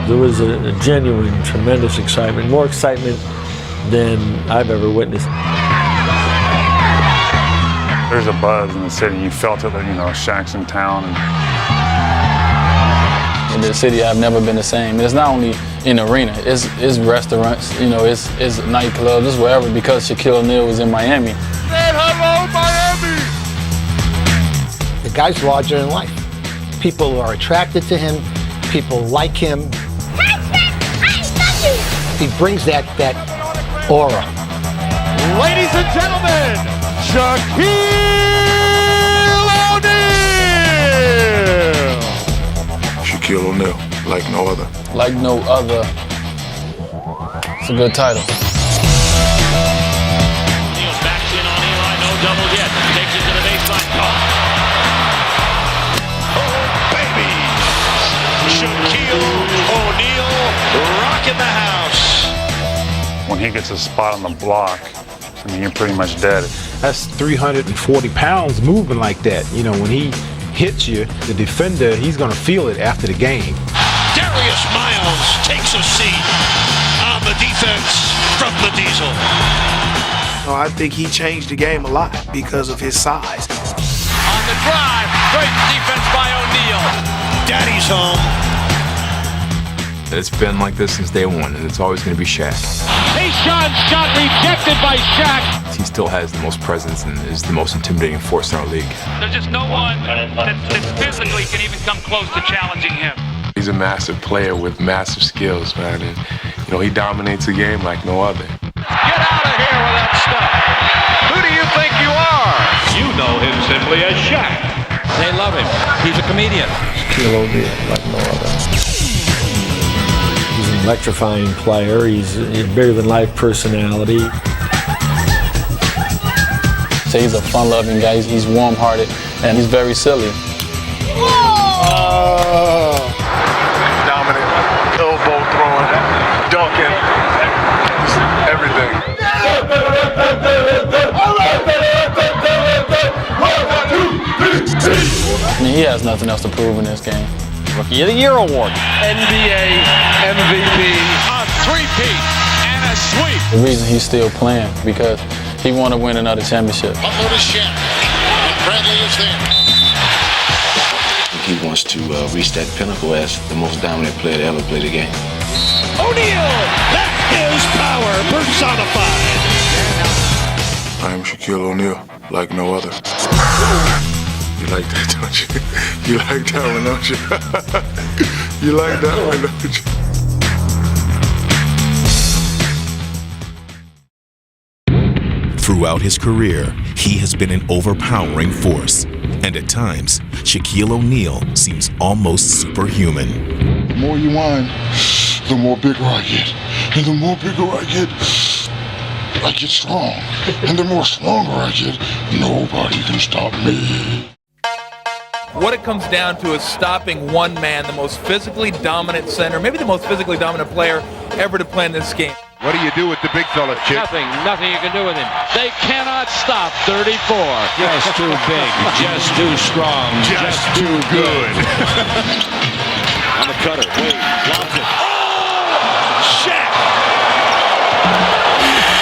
There was a genuine, tremendous excitement, more excitement than I've ever witnessed. There's a buzz in the city. You felt it, you know, Shaq's in town. In the city, I've never been the same. It's not only in the arena, it's restaurants, you know, it's nightclubs, it's wherever, because Shaquille O'Neal was in Miami. Hello, Miami! The guy's larger than life. People are attracted to him. People like him. He brings that aura. Ladies and gentlemen, Shaquille O'Neal! Shaquille O'Neal, like no other. Like no other. It's a good title. O'Neal backs in on Eli, no double yet. Takes it to the baseline. Oh, baby! Shaquille O'Neal rocking the house. When he gets a spot on the block, I mean, you're pretty much dead. That's 340 pounds moving like that. You know, when he hits you, the defender, he's going to feel it after the game. Darius Miles takes a seat on the defense from the Diesel. I think he changed the game a lot because of his size. On the drive, great defense by O'Neal. Daddy's home. It's been like this since day one, and it's always going to be Shaq. Tayshaun shot rejected by Shaq. He still has the most presence and is the most intimidating force in our league. There's just no one that physically can even come close to challenging him. He's a massive player with massive skills, man, and you know he dominates the game like no other. Get out of here with that stuff. Who do you think you are? You know him simply as Shaq. They love him. He's a comedian. Shaquille O'Neal, like no other. He's an electrifying player. He's a bigger-than-life personality. So he's a fun-loving guy. He's warm-hearted, and he's very silly. Dominant, elbow throwing, dunking, everything. I mean, he has nothing else to prove in this game. Rookie of the Year award. NBA MVP, a three-peat, and a sweep. The reason he's still playing, because he want to win another championship. Butler to Shaq. And Bradley is there. He wants to reach that pinnacle as the most dominant player to ever play the game. O'Neal, that is power personified. I am Shaquille O'Neal, like no other. You like that, don't you? You like that one, don't you? You like that one, don't you? Throughout his career, he has been an overpowering force. And at times, Shaquille O'Neal seems almost superhuman. The more you whine, the more bigger I get. And the more bigger I get strong. And the more stronger I get, nobody can stop me. What it comes down to is stopping one man, the most physically dominant center, maybe the most physically dominant player ever to play in this game. What do you do with the big fella, Chip? Nothing you can do with him. They cannot stop 34. Just too big, just too strong, Just too good. On the cutter, Wade, lobs it. Oh! Shaq!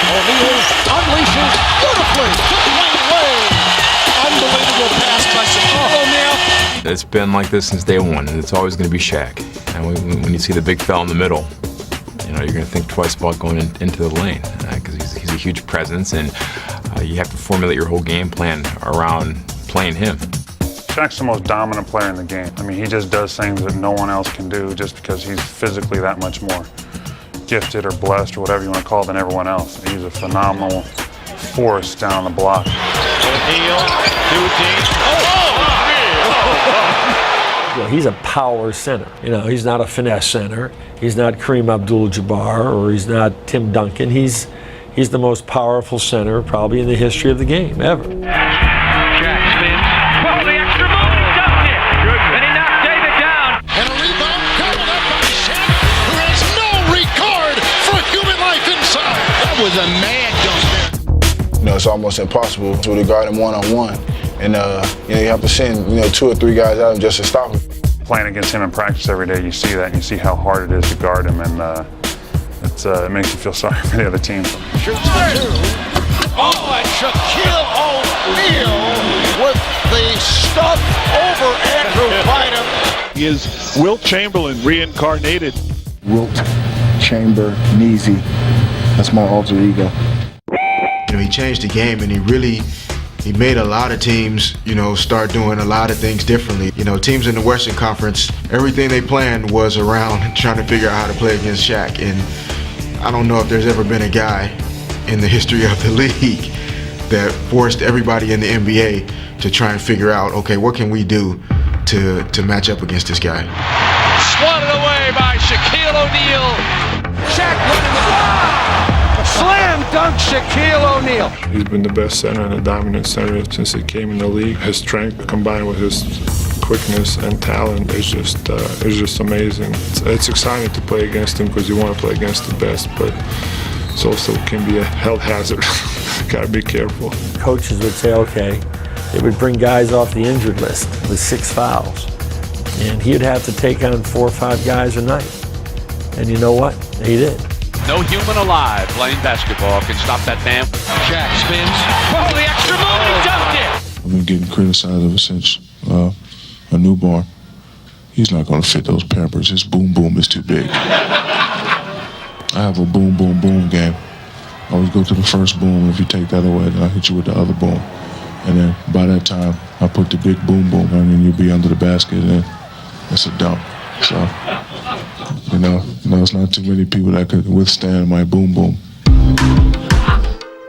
O'Neal unleashes beautifully to Dwayne Wade. Unbelievable pass by Shaquille O'Neal. It's been like this since day one, and it's always going to be Shaq. And when you see the big fella in the middle, you know, you're going to think twice about going into the lane, because he's a huge presence, and you have to formulate your whole game plan around playing him. Shaq's the most dominant player in the game. I mean, he just does things that no one else can do just because he's physically that much more gifted or blessed or whatever you want to call it than everyone else. He's a phenomenal force down on the block. O'Neal, two teams. He's a power center. You know, he's not a finesse center. He's not Kareem Abdul-Jabbar, or he's not Tim Duncan. He's the most powerful center probably in the history of the game ever. Shaq spins. Well, the extra move, he dunked it. And he knocked David down. And a rebound gobbled up by Shaq, who has no regard for human life inside. That was a mad dunk there. You know, it's almost impossible to guard him one-on-one. And, you know, you have to send, 2 or 3 guys out just to stop him. Playing against him in practice every day, you see that, and you see how hard it is to guard him, and it makes you feel sorry for the other team. Shoots the two. Oh, and Shaquille O'Neal with the stuff over Andrew Bynum. He is Wilt Chamberlain reincarnated. Wilt Chamber-Neezy. That's my alter ego. You know, he changed the game, and he made a lot of teams, you know, start doing a lot of things differently. You know, teams in the Western Conference, everything they planned was around trying to figure out how to play against Shaq. And I don't know if there's ever been a guy in the history of the league that forced everybody in the NBA to try and figure out, okay, what can we do to match up against this guy? Swatted away by Shaquille O'Neal. Shaq running the ball. Slam dunk Shaquille O'Neal. He's been the best center and a dominant center since he came in the league. His strength combined with his quickness and talent is just amazing. It's exciting to play against him because you want to play against the best, but it also can be a health hazard. Gotta be careful. Coaches would say, okay, they would bring guys off the injured list with 6 fouls, and he'd have to take on 4 or 5 guys a night. And you know what? He did. No human alive playing basketball can stop that man. Shaq spins. Oh, the extra move, he dunked it. I've been getting criticized ever since a newborn. He's not going to fit those Pampers. His boom boom is too big. I have a boom boom boom game. I always go to the first boom. If you take that away, then I hit you with the other boom. And then by that time, I put the big boom boom, and then you'll be under the basket, and it's a dunk. So, you know, it's not too many people that could withstand my boom boom.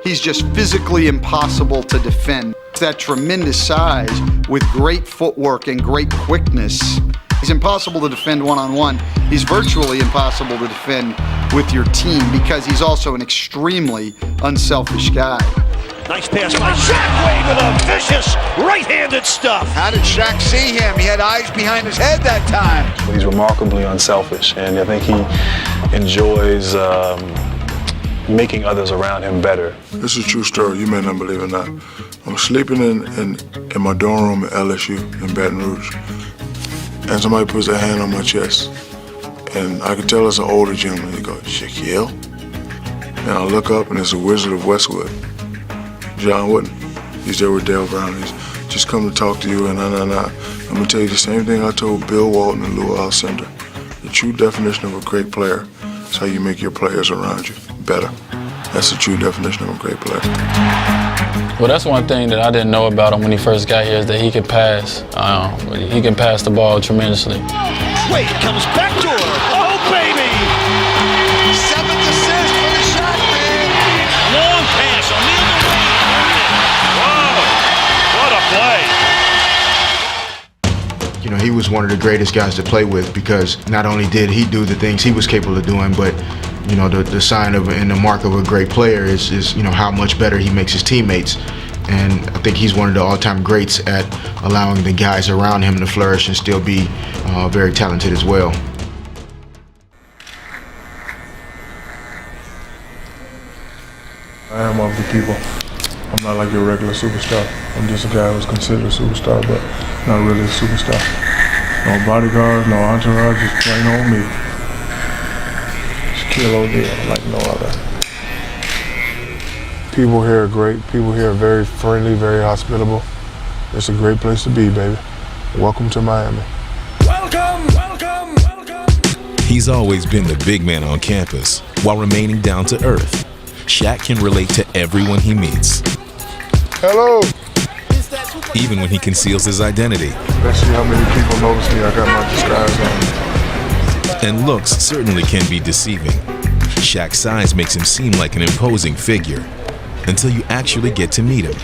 He's just physically impossible to defend. That tremendous size with great footwork and great quickness. He's impossible to defend one-on-one. He's virtually impossible to defend with your team because he's also an extremely unselfish guy. Nice pass by Shaq with a vicious right-handed stuff. How did Shaq see him? He had eyes behind his head that time. He's remarkably unselfish, and I think he enjoys making others around him better. This is a true story. You may not believe it or not. I'm sleeping in my dorm room at LSU in Baton Rouge, and somebody puts their hand on my chest, and I could tell it's an older gentleman. He goes, Shaquille? And I look up, and it's the Wizard of Westwood, John Wooden. He's there with Dale Brown. He's just come to talk to you, and I'm gonna tell you the same thing I told Bill Walton and Lou Alcindor. The true definition of a great player is how you make your players around you better. That's the true definition of a great player. Well, that's one thing that I didn't know about him when he first got here is that he could pass. He can pass the ball tremendously. Wade comes back to her. Oh, baby! 7th assist for the shot, man. Long pass. O'Neal to Wade. Whoa, what a play. You know, he was one of the greatest guys to play with because not only did he do the things he was capable of doing, but you know, the sign of and the mark of a great player is you know how much better he makes his teammates. And I think he's one of the all-time greats at allowing the guys around him to flourish and still be very talented as well. I am of the people. I'm not like your regular superstar. I'm just a guy who's considered a superstar, but not really a superstar. No bodyguard, no entourage, just plain old me. Shaquille O'Neal, like no other. People here are great. People here are very friendly, very hospitable. It's a great place to be, baby. Welcome to Miami. Welcome, welcome, welcome. He's always been the big man on campus while remaining down to earth. Shaq can relate to everyone he meets. Hello. Even when he conceals his identity. Let's see how many people notice me. I got my disguise on. And looks certainly can be deceiving. Shaq's size makes him seem like an imposing figure until you actually get to meet him.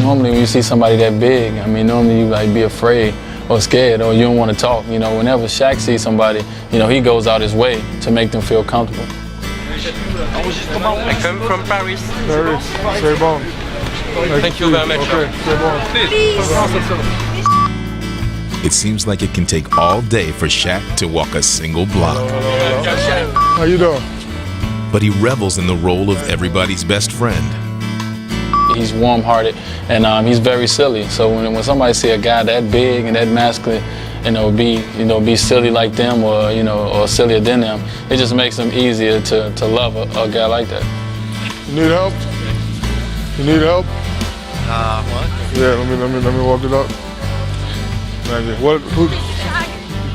Normally when you see somebody that big, I mean, normally you like be afraid or scared or you don't want to talk. You know, whenever Shaq sees somebody, you know, he goes out his way to make them feel comfortable. I come from Paris. Paris, c'est bon. Thank you very much. Okay, c'est bon. It seems like it can take all day for Shaq to walk a single block. How you doing? But he revels in the role of everybody's best friend. He's warm-hearted, and he's very silly. So when somebody see a guy that big and that masculine, be silly like them, or sillier than them, it just makes them easier to love a guy like that. You need help? You need help? What? Yeah, let me walk it up. Thank you.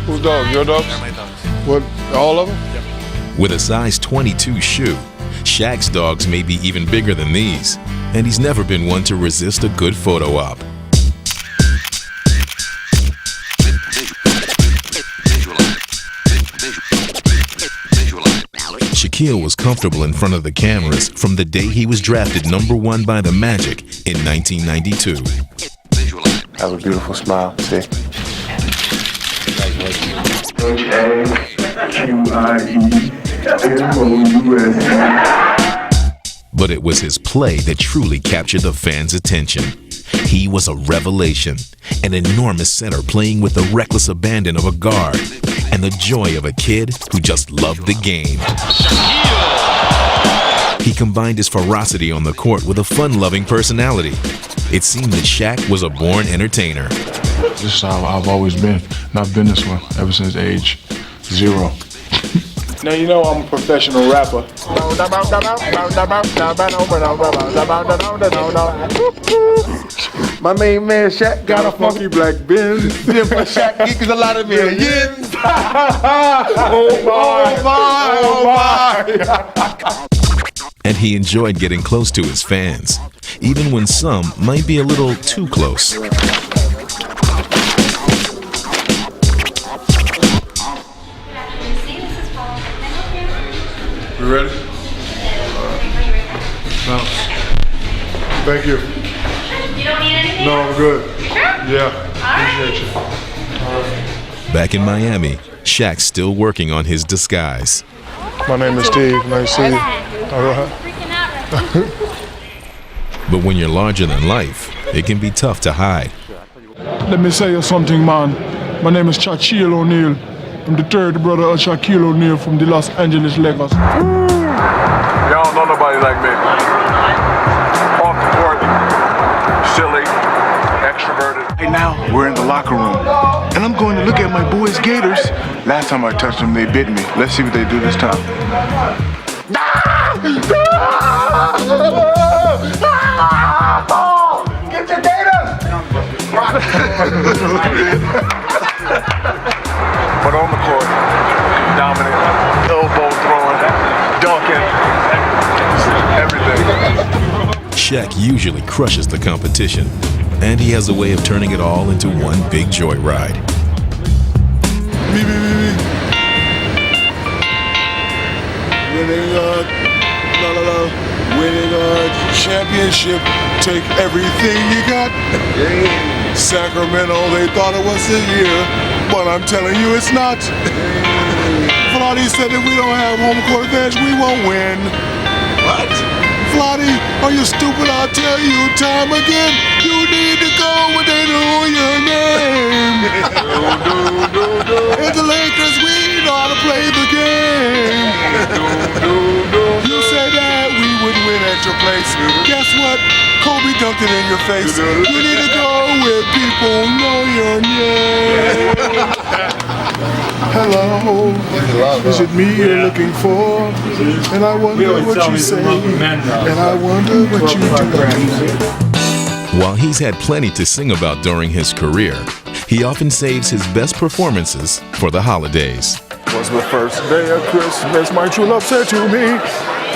Whose dogs? Your dogs? Yeah, my dogs. What? All of them? Yep. With a size 22 shoe, Shaq's dogs may be even bigger than these, and he's never been one to resist a good photo op. Shaquille was comfortable in front of the cameras from the day he was drafted #1 by the Magic in 1992. Have a beautiful smile, see? But it was his play that truly captured the fans' attention. He was a revelation, an enormous center playing with the reckless abandon of a guard, and the joy of a kid who just loved the game. He combined his ferocity on the court with a fun-loving personality. It seemed that Shaq was a born entertainer. This is how I've always been, and I've been this way ever since age 0. Now you know I'm a professional rapper. My main man Shaq got a funky black Benz. Then for Shaq equals a lot of millions. Oh my, oh my. And he enjoyed getting close to his fans, even when some might be a little too close. You ready? No. Thank you. You don't need anything? No, I'm good. You sure? Yeah. Appreciate you. All right. Back in Miami, Shaq's still working on his disguise. My name is Steve. Nice to see you. All right. But when you're larger than life, it can be tough to hide. Let me say you something, man. My name is Shaquille O'Neal. I'm the third brother of Shaquille O'Neal from the Los Angeles Lakers. Y'all don't know nobody like me. Off the court, silly, extroverted. Right now, we're in the locker room, and I'm going to look at my boys' Gators. Last time I touched them, they bit me. Let's see what they do this time. Get your Gators! But on the court, dominant, elbow throwing, dunking, everything. Shaq usually crushes the competition, and he has a way of turning it all into one big joyride. Me. Winning a championship, take everything you got. Sacramento, they thought it was a year, but I'm telling you it's not. Vlade said that we don't have home court advantage, we won't win. What? Vlade, are you stupid? I'll tell you time again. You need to go when they know your name. And the Lakers, we know how to play the game. You said that we would win at your place. Guess what? Kobe dunked it in your face. You need to go where people know your name. Hello, is it me you're looking for? And I wonder what you say, and I wonder what you do. While he's had plenty to sing about during his career, he often saves his best performances for the holidays. Was the first day of Christmas, my true love said to me,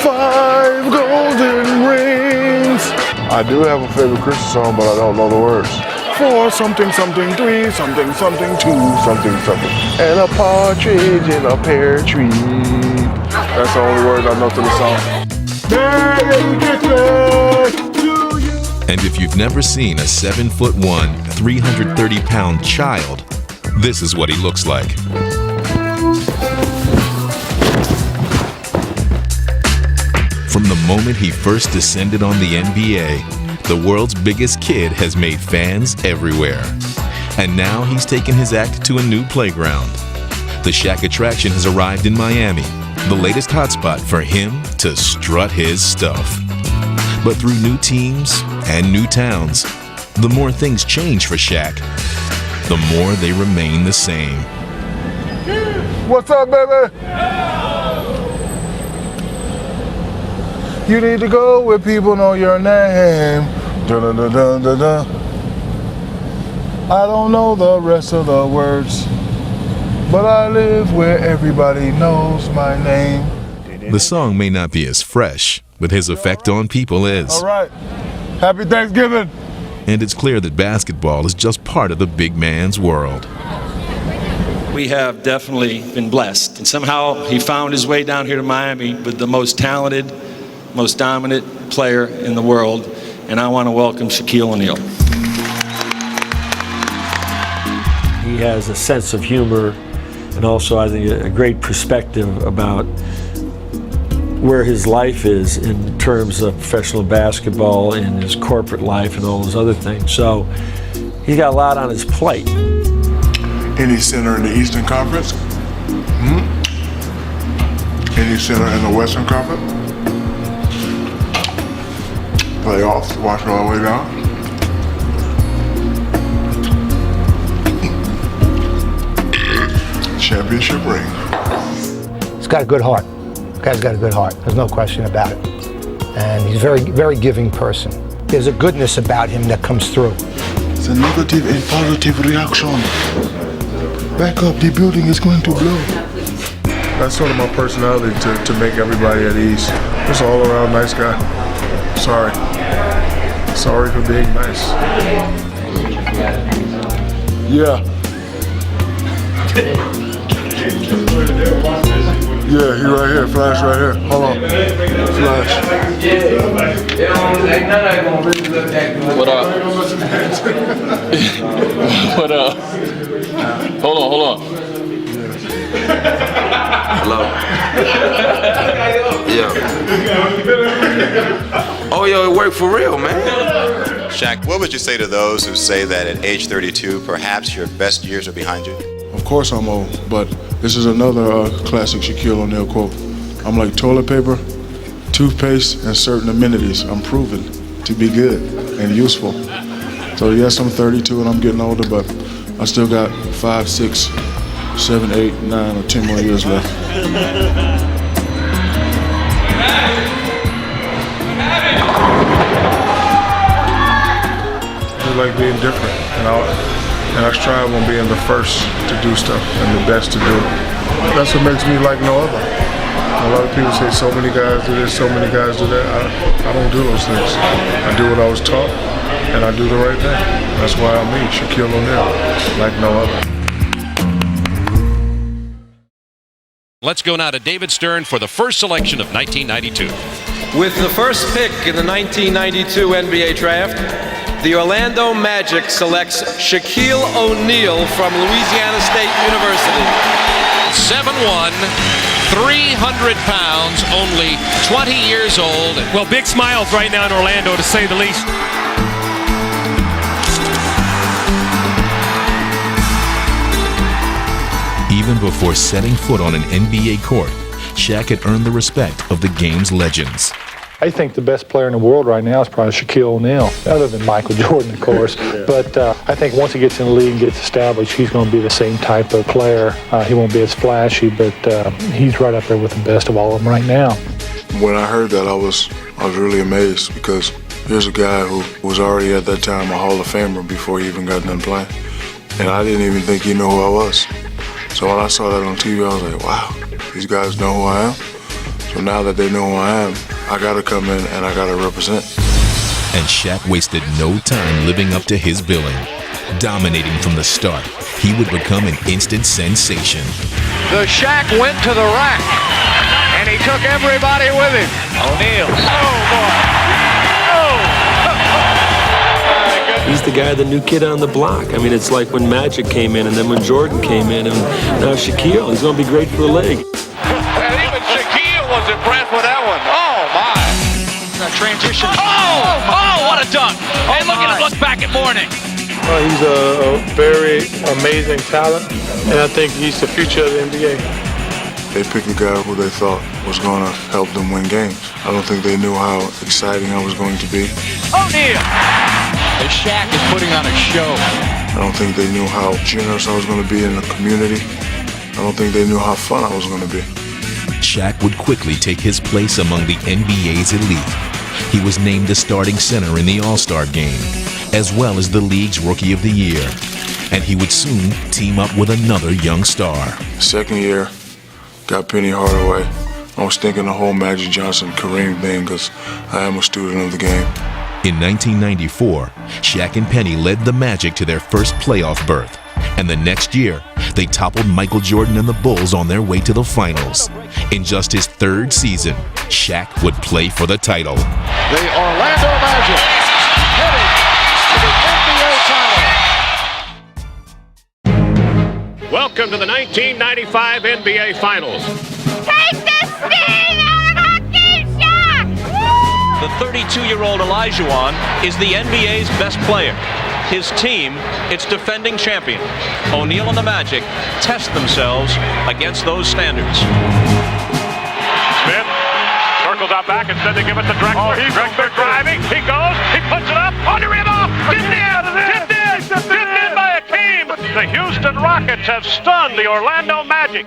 5 golden rings. I do have a favorite Christmas song, but I don't know the words. 4 something something, 3 something something, 2 something something, and a partridge in a pear tree. That's the only words I know to the song. Merry Christmas to you. And if you've never seen a 7'1", 330-pound child, this is what he looks like. From the moment he first descended on the NBA, the world's biggest kid has made fans everywhere. And now he's taken his act to a new playground. The Shaq attraction has arrived in Miami, the latest hotspot for him to strut his stuff. But through new teams and new towns. The more things change for Shaq, the more they remain the same. What's up, baby? You need to go where people know your name. Dun, dun, dun, dun, dun. I don't know the rest of the words, but I live where everybody knows my name. The song may not be as fresh, but his effect on people is. All right. Happy Thanksgiving. And it's clear that basketball is just part of the big man's world. We have definitely been blessed. And somehow he found his way down here to Miami with the most talented, most dominant player in the world. And I want to welcome Shaquille O'Neal. He has a sense of humor and also, I think, a great perspective about where his life is in terms of professional basketball and his corporate life and all those other things. So he's got a lot on his plate. Any center in the Eastern Conference? Any center in the Western Conference? Playoffs, watch it all the way down. Championship ring. He's got a good heart. The guy's got a good heart. There's no question about it. And he's a very, very giving person. There's a goodness about him that comes through. It's a negative and positive reaction. Back up, the building is going to blow. That's sort of my personality to make everybody at ease. Just all around nice guy. Sorry. Sorry for being nice. Yeah. Yeah, he right here, flash right here. Hold on. Flash. What up? What up? Hold on. Hello. Yeah. Oh, yo, it worked for real, man. Shaq, what would you say to those who say that at age 32, perhaps your best years are behind you? Of course I'm old, but this is another classic Shaquille O'Neal quote. I'm like toilet paper, toothpaste, and certain amenities. I'm proven to be good and useful. So yes, I'm 32 and I'm getting older, but I still got 5, 6, 7, 8, 9, or 10 more years left. I like being different, and I strive on being the first to do stuff and the best to do it. That's what makes me like no other. A lot of people say so many guys do this, so many guys do that. I don't do those things. I do what I was taught, and I do the right thing. That's why I'm me, Shaquille O'Neal, like no other. Let's go now to David Stern for the first selection of 1992. With the first pick in the 1992 NBA Draft, the Orlando Magic selects Shaquille O'Neal from Louisiana State University. 7'1", 300 pounds, only 20 years old. Well, big smiles right now in Orlando, to say the least. Even before setting foot on an NBA court, Shaq had earned the respect of the game's legends. I think the best player in the world right now is probably Shaquille O'Neal, other than Michael Jordan, of course. But I think once he gets in the league and gets established, he's going to be the same type of player. He won't be as flashy, but he's right up there with the best of all of them right now. When I heard that, I was really amazed, because here's a guy who was already at that time a Hall of Famer before he even got done playing. And I didn't even think he knew who I was. So when I saw that on TV, I was like, wow, these guys know who I am. So now that they know who I am, I gotta come in and I gotta represent. And Shaq wasted no time living up to his billing. Dominating from the start, he would become an instant sensation. The Shaq went to the rack, and he took everybody with him. O'Neal. Oh, boy. He's the guy, the new kid on the block. I mean, it's like when Magic came in and then when Jordan came in and now Shaquille. He's going to be great for the league. And even Shaquille was impressed with that one. Oh, my. Transition. Oh, what a dunk. Hey, look at him look back at Mourning. He's a very amazing talent, and I think he's the future of the NBA. They picked a guy who they thought was going to help them win games. I don't think they knew how exciting I was going to be. O'Neal! The Shaq is putting on a show. I don't think they knew how generous I was going to be in the community. I don't think they knew how fun I was going to be. Shaq would quickly take his place among the NBA's elite. He was named the starting center in the All-Star game, as well as the league's Rookie of the Year. And he would soon team up with another young star. Second year, got Penny Hardaway. I was thinking the whole Magic Johnson Kareem thing because I am a student of the game. In 1994, Shaq and Penny led the Magic to their first playoff berth. And the next year, they toppled Michael Jordan and the Bulls on their way to the finals. In just his third season, Shaq would play for the title. The Orlando Magic heading to the NBA title. Welcome to the 1995 NBA Finals. Take the sting out of hockey, Shaq! The 32-year-old Olajuwon is the NBA's best player. His team, its defending champion. O'Neal and the Magic test themselves against those standards. Smith circles out back. Instead, they give it to Drexler. Drexler driving. He goes. He puts it up. On the rebound. Tipped in by Akeem. The Houston Rockets have stunned the Orlando Magic.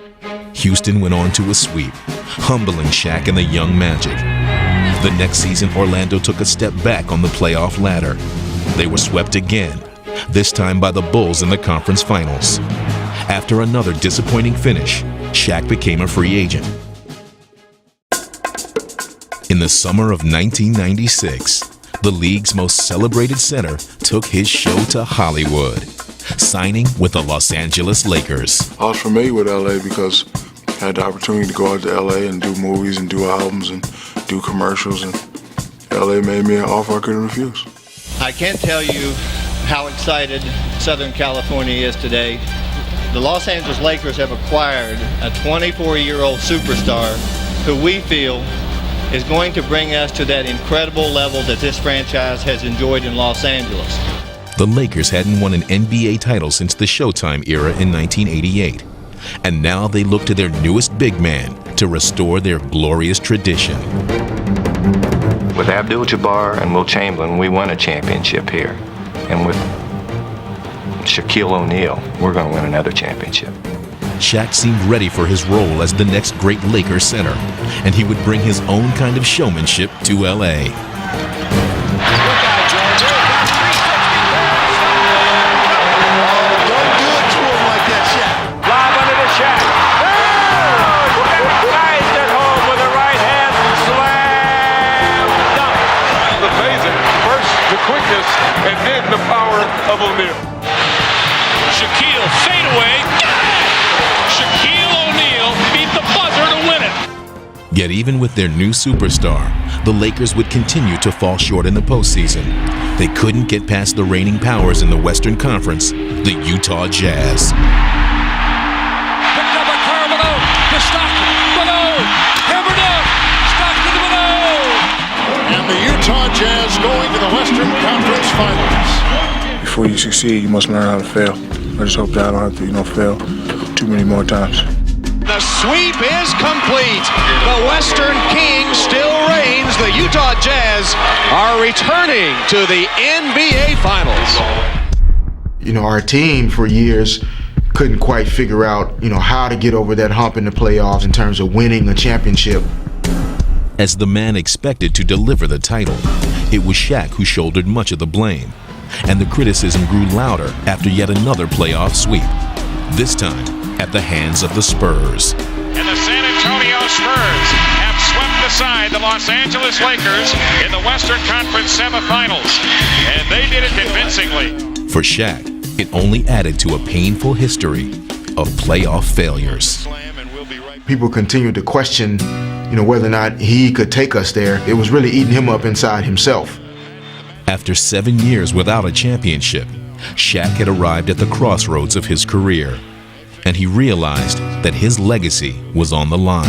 Houston went on to a sweep, humbling Shaq and the young Magic. The next season, Orlando took a step back on the playoff ladder. They were swept again, this time by the Bulls in the conference finals. After another disappointing finish, Shaq became a free agent. In the summer of 1996, the league's most celebrated center took his show to Hollywood, signing with the Los Angeles Lakers. I was familiar with LA because I had the opportunity to go out to LA and do movies and do albums and do commercials, and LA made me an offer I couldn't refuse. I can't tell you how excited Southern California is today. The Los Angeles Lakers have acquired a 24-year-old superstar who we feel is going to bring us to that incredible level that this franchise has enjoyed in Los Angeles. The Lakers hadn't won an NBA title since the Showtime era in 1988. And now they look to their newest big man to restore their glorious tradition. With Abdul-Jabbar and Will Chamberlain, we won a championship here. And with Shaquille O'Neal, we're going to win another championship. Shaq seemed ready for his role as the next great Lakers center, and he would bring his own kind of showmanship to L.A. And then the power of O'Neal. Shaquille fadeaway. Shaquille O'Neal beat the buzzer to win it. Yet even with their new superstar, the Lakers would continue to fall short in the postseason. They couldn't get past the reigning powers in the Western Conference, the Utah Jazz. Picked up by Carmelo to Stockton. Mano. Hammered up. Stockton to Mano. And the Utah Jazz going to the Western Conference Finals. Before you succeed, you must learn how to fail. I just hope that I don't have to, fail too many more times. The sweep is complete. The Western King still reigns. The Utah Jazz are returning to the NBA Finals. Our team for years couldn't quite figure out, how to get over that hump in the playoffs in terms of winning a championship. As the man expected to deliver the title, it was Shaq who shouldered much of the blame. And the criticism grew louder after yet another playoff sweep, this time at the hands of the Spurs. And the San Antonio Spurs have swept aside the Los Angeles Lakers in the Western Conference semifinals. And they did it convincingly. For Shaq, it only added to a painful history of playoff failures. People continued to question, whether or not he could take us there. It was really eating him up inside himself. After 7 years without a championship, Shaq had arrived at the crossroads of his career, and he realized that his legacy was on the line.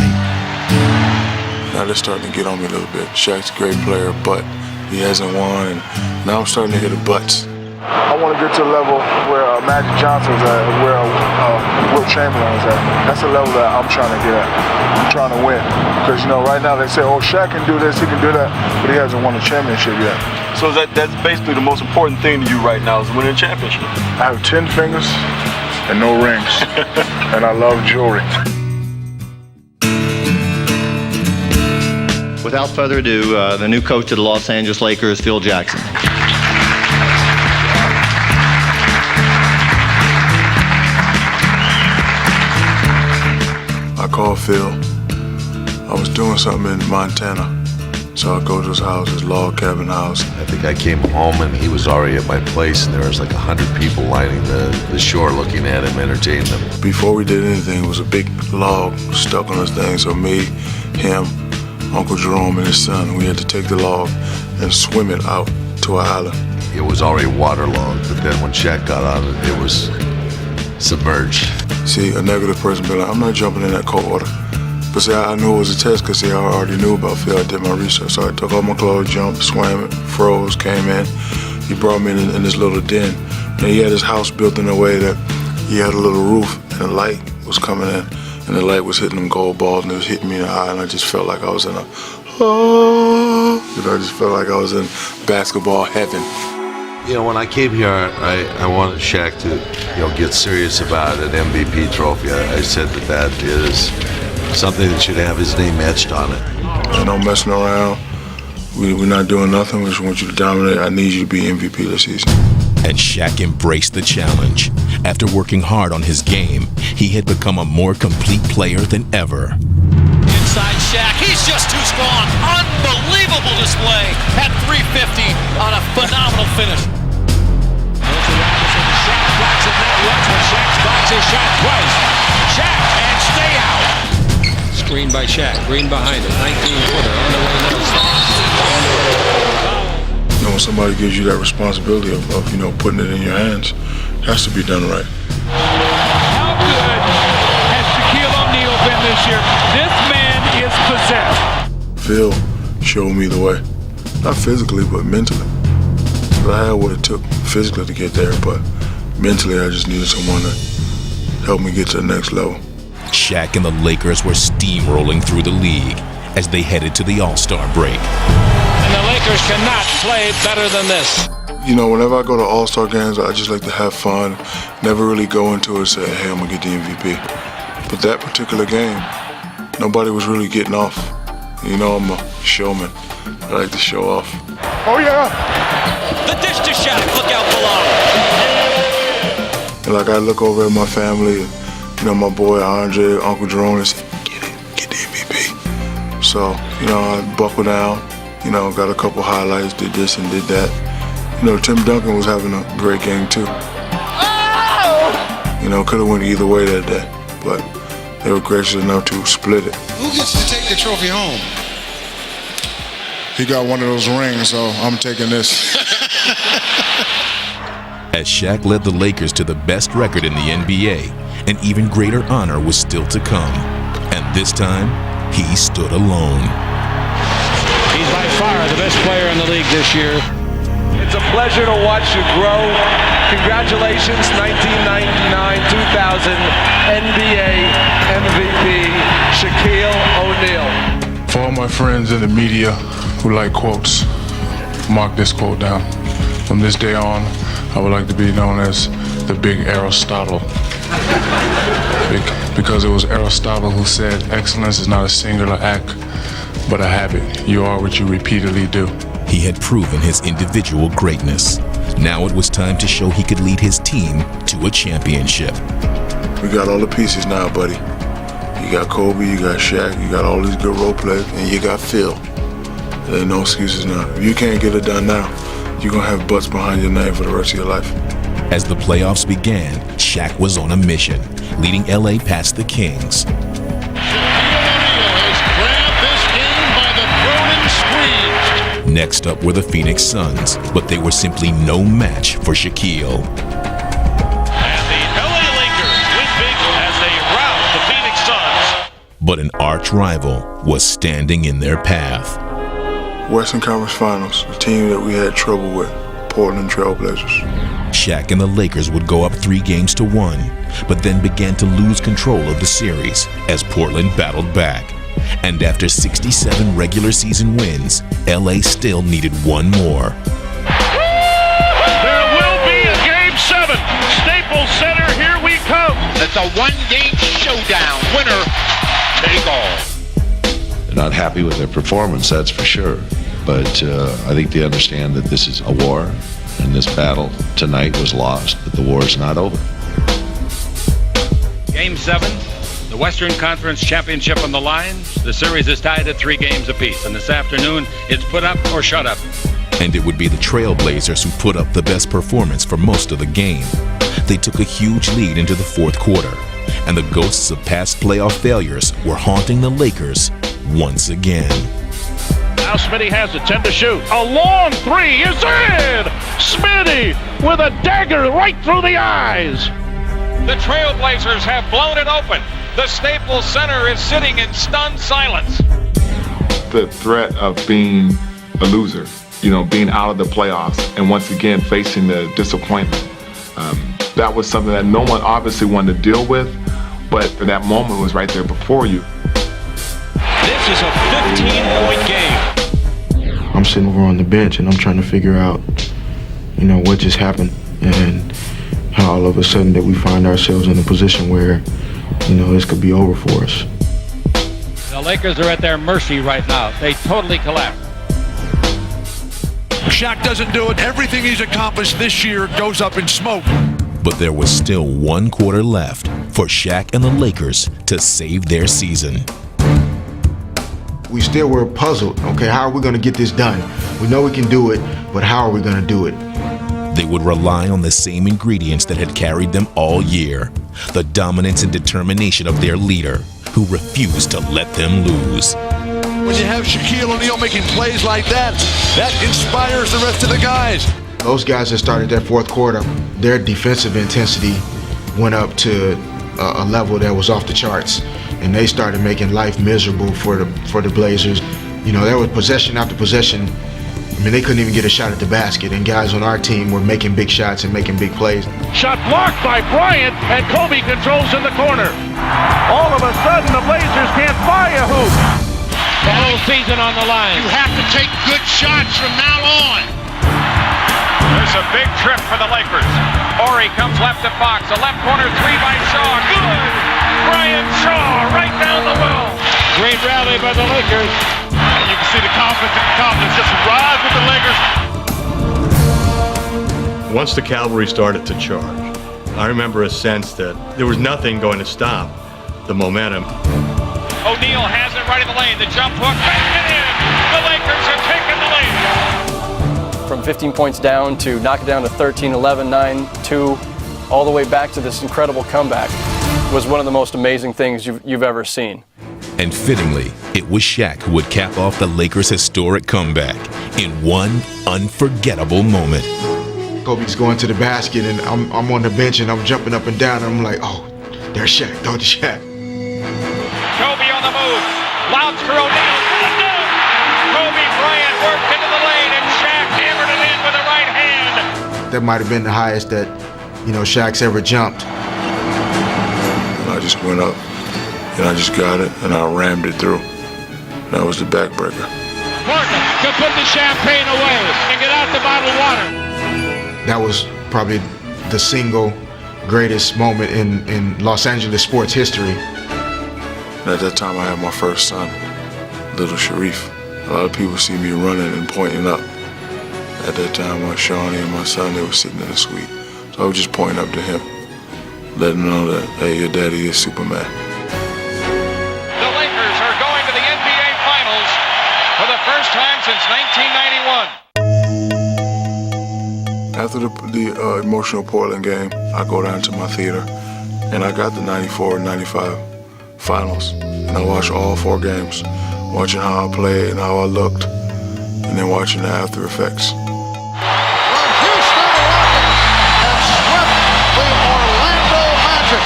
Now they're starting to get on me a little bit. Shaq's a great player, but he hasn't won, and now I'm starting to hear the buts. I want to get to the level where Magic Johnson's at, where Will Chamberlain is at. That's the level that I'm trying to get at. I'm trying to win. Because, you know, right now they say, oh, Shaq can do this, he can do that, but he hasn't won a championship yet. So that's basically the most important thing to you right now is winning a championship. I have 10 fingers and no rings, and I love jewelry. Without further ado, the new coach of the Los Angeles Lakers, Phil Jackson. I called Phil. I was doing something in Montana. So I go to his house, his log cabin house. I think I came home and he was already at my place and there was like 100 people lining the shore looking at him, entertaining them. Before we did anything, it was a big log stuck on this thing. So me, him, Uncle Jerome and his son, we had to take the log and swim it out to our island. It was already waterlogged, but then when Shaq got on it, it was submerged. See, a negative person be like, I'm not jumping in that cold water. But see, I knew it was a test because, see, I already knew about Phil. I did my research. So I took off my clothes, jumped, swam it, froze, came in. He brought me in this little den. And he had his house built in a way that he had a little roof and the light was coming in. And the light was hitting them gold balls and it was hitting me in the eye. And I just felt like I was in I just felt like I was in basketball heaven. You know, when I came here, I wanted Shaq to, get serious about an MVP trophy. I said that is something that should have his name etched on it. No messing around. We're not doing nothing. We just want you to dominate. I need you to be MVP this season. And Shaq embraced the challenge. After working hard on his game, he had become a more complete player than ever. Inside Shaq, he's just too strong. Unbelievable display at 350 on a phenomenal finish. Shaq blocks it not once, but Shaq blocks his shot twice. Shaq and stay out. Screen by Shaq, Green behind it, 19-footer on the way now. When somebody gives you that responsibility of putting it in your hands, it has to be done right. How good has Shaquille O'Neal been this year? This man is possessed. Phil showed me the way. Not physically, but mentally. I had what it took physically to get there, but mentally I just needed someone to help me get to the next level. Shaq and the Lakers were steamrolling through the league as they headed to the All-Star break. And the Lakers cannot play better than this. Whenever I go to All-Star games, I just like to have fun. Never really go into it and say, hey, I'm going to get the MVP. But that particular game, nobody was really getting off. I'm a showman. I like to show off. Oh, yeah! The dish to Shaq, look out below. And I look over at my family, my boy Andre, Uncle Jerome, and say, get the MVP. So, I buckled down, got a couple highlights, did this and did that. Tim Duncan was having a great game too. Could have went either way that day, but they were gracious enough to split it. Who gets to take the trophy home? He got one of those rings, so I'm taking this. As Shaq led the Lakers to the best record in the NBA, an even greater honor was still to come. And this time, he stood alone. He's by far the best player in the league this year. It's a pleasure to watch you grow. Congratulations, 1999-2000 NBA MVP, Shaquille O'Neal. For all my friends in the media who like quotes, mark this quote down. From this day on, I would like to be known as the Big Aristotle. Because it was Aristotle who said, excellence is not a singular act, but a habit. You are what you repeatedly do. He had proven his individual greatness. Now it was time to show he could lead his team to a championship. We got all the pieces now, buddy. You got Kobe, you got Shaq, you got all these good role players, and you got Phil. There ain't no excuses now. If you can't get it done now, you're going to have butts behind your name for the rest of your life. As the playoffs began, Shaq was on a mission, leading LA past the Kings. Next up were the Phoenix Suns, but they were simply no match for Shaquille. And the LA Lakers win big as they rout the Phoenix Suns. But an arch rival was standing in their path. Western Conference Finals, the team that we had trouble with, Portland Trail Blazers. Shaq and the Lakers would go up 3-1, but then began to lose control of the series as Portland battled back. And after 67 regular season wins, LA still needed one more. There will be a Game 7. Staples Center, here we come. It's a one-game showdown. Winner, take all. They're not happy with their performance, that's for sure. But I think they understand that this is a war, and this battle tonight was lost, but the war is not over. Game 7, the Western Conference Championship on the line. The series is tied at 3 games apiece, and this afternoon it's put up or shut up. And it would be the Trailblazers who put up the best performance for most of the game. They took a huge lead into the fourth quarter, and the ghosts of past playoff failures were haunting the Lakers once again. Now Smitty has it, 10 to shoot. A long 3 is in! Smitty with a dagger right through the eyes. The Trailblazers have blown it open. The Staples Center is sitting in stunned silence. The threat of being a loser, being out of the playoffs, and once again facing the disappointment. That was something that no one obviously wanted to deal with, but that moment was right there before you. This is a 15-point game. I'm sitting over on the bench and I'm trying to figure out, what just happened and how all of a sudden that we find ourselves in a position where, this could be over for us. The Lakers are at their mercy right now. They totally collapsed. Shaq doesn't do it. Everything he's accomplished this year goes up in smoke. But there was still 1 quarter left for Shaq and the Lakers to save their season. We still were puzzled. Okay, how are we going to get this done? We know we can do it, but how are we going to do it? They would rely on the same ingredients that had carried them all year. The dominance and determination of their leader, who refused to let them lose. When you have Shaquille O'Neal making plays like that, that inspires the rest of the guys. Those guys that started that fourth quarter, their defensive intensity went up to a level that was off the charts. And they started making life miserable for the Blazers. There was possession after possession. They couldn't even get a shot at the basket, and guys on our team were making big shots and making big plays. Shot blocked by Bryant, and Kobe controls in the corner. All of a sudden, the Blazers can't buy a hoop. The whole season on the line. You have to take good shots from now on. There's a big trip for the Lakers. Horry comes left to Fox. A left corner 3 by Shaw. Good! Brian Shaw right down the well. Great rally by the Lakers. And you can see the confidence just rise with the Lakers. Once the cavalry started to charge, I remember a sense that there was nothing going to stop the momentum. O'Neal has it right in the lane. The jump hook, back it in. The Lakers have taken the lead. From 15 points down to knock it down to 13, 11, 9, 2, all the way back to this incredible comeback was one of the most amazing things you've ever seen. And fittingly, it was Shaq who would cap off the Lakers' historic comeback in one unforgettable moment. Kobe's going to the basket, and I'm on the bench, and I'm jumping up and down, and I'm like, oh, there's Shaq, throw to Shaq. Kobe on the move, lobs for O'Neal, Kobe Bryant worked into the lane, and Shaq hammered it in with the right hand. That might have been the highest that, Shaq's ever jumped. And I just went up, and I just got it, and I rammed it through. That was the backbreaker. Portland could put the champagne away and get out the bottled water. That was probably the single greatest moment in Los Angeles sports history. And at that time, I had my first son, little Sharif. A lot of people see me running and pointing up. At that time, my Shawnee and my son, they were sitting in the suite. So I was just pointing up to him, letting him know that, hey, your daddy is Superman. The Lakers are going to the NBA Finals for the first time since 1991. After the emotional Portland game, I go down to my theater, and I got the 94-95 finals. And I watched all 4 games, watching how I played and how I looked, and then watching the after effects. The Houston Rockets have swept the Orlando Magic.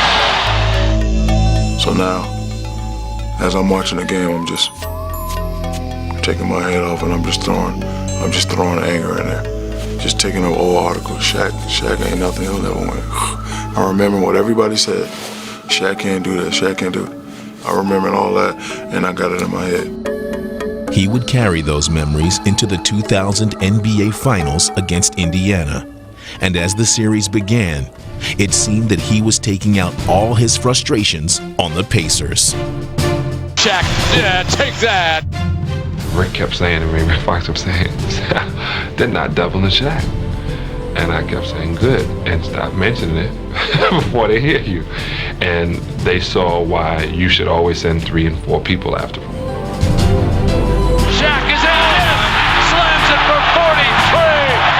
So now, as I'm watching the game, I'm just taking my head off, and I'm just throwing anger in there. just taking up old articles. Shaq ain't nothing, he'll never win. I remember what everybody said. Shaq can't do that, Shaq can't do it. I remember all that, and I got it in my head. He would carry those memories into the 2000 NBA Finals against Indiana. And as the series began, it seemed that he was taking out all his frustrations on the Pacers. Shaq, yeah, take that. Rick kept saying to me, Rick Fox kept saying, they're not doubling Shaq. And I kept saying, good, and stop mentioning it before they hear you. And they saw why you should always send 3 and 4 people after him. Shaq is in, slams it for 43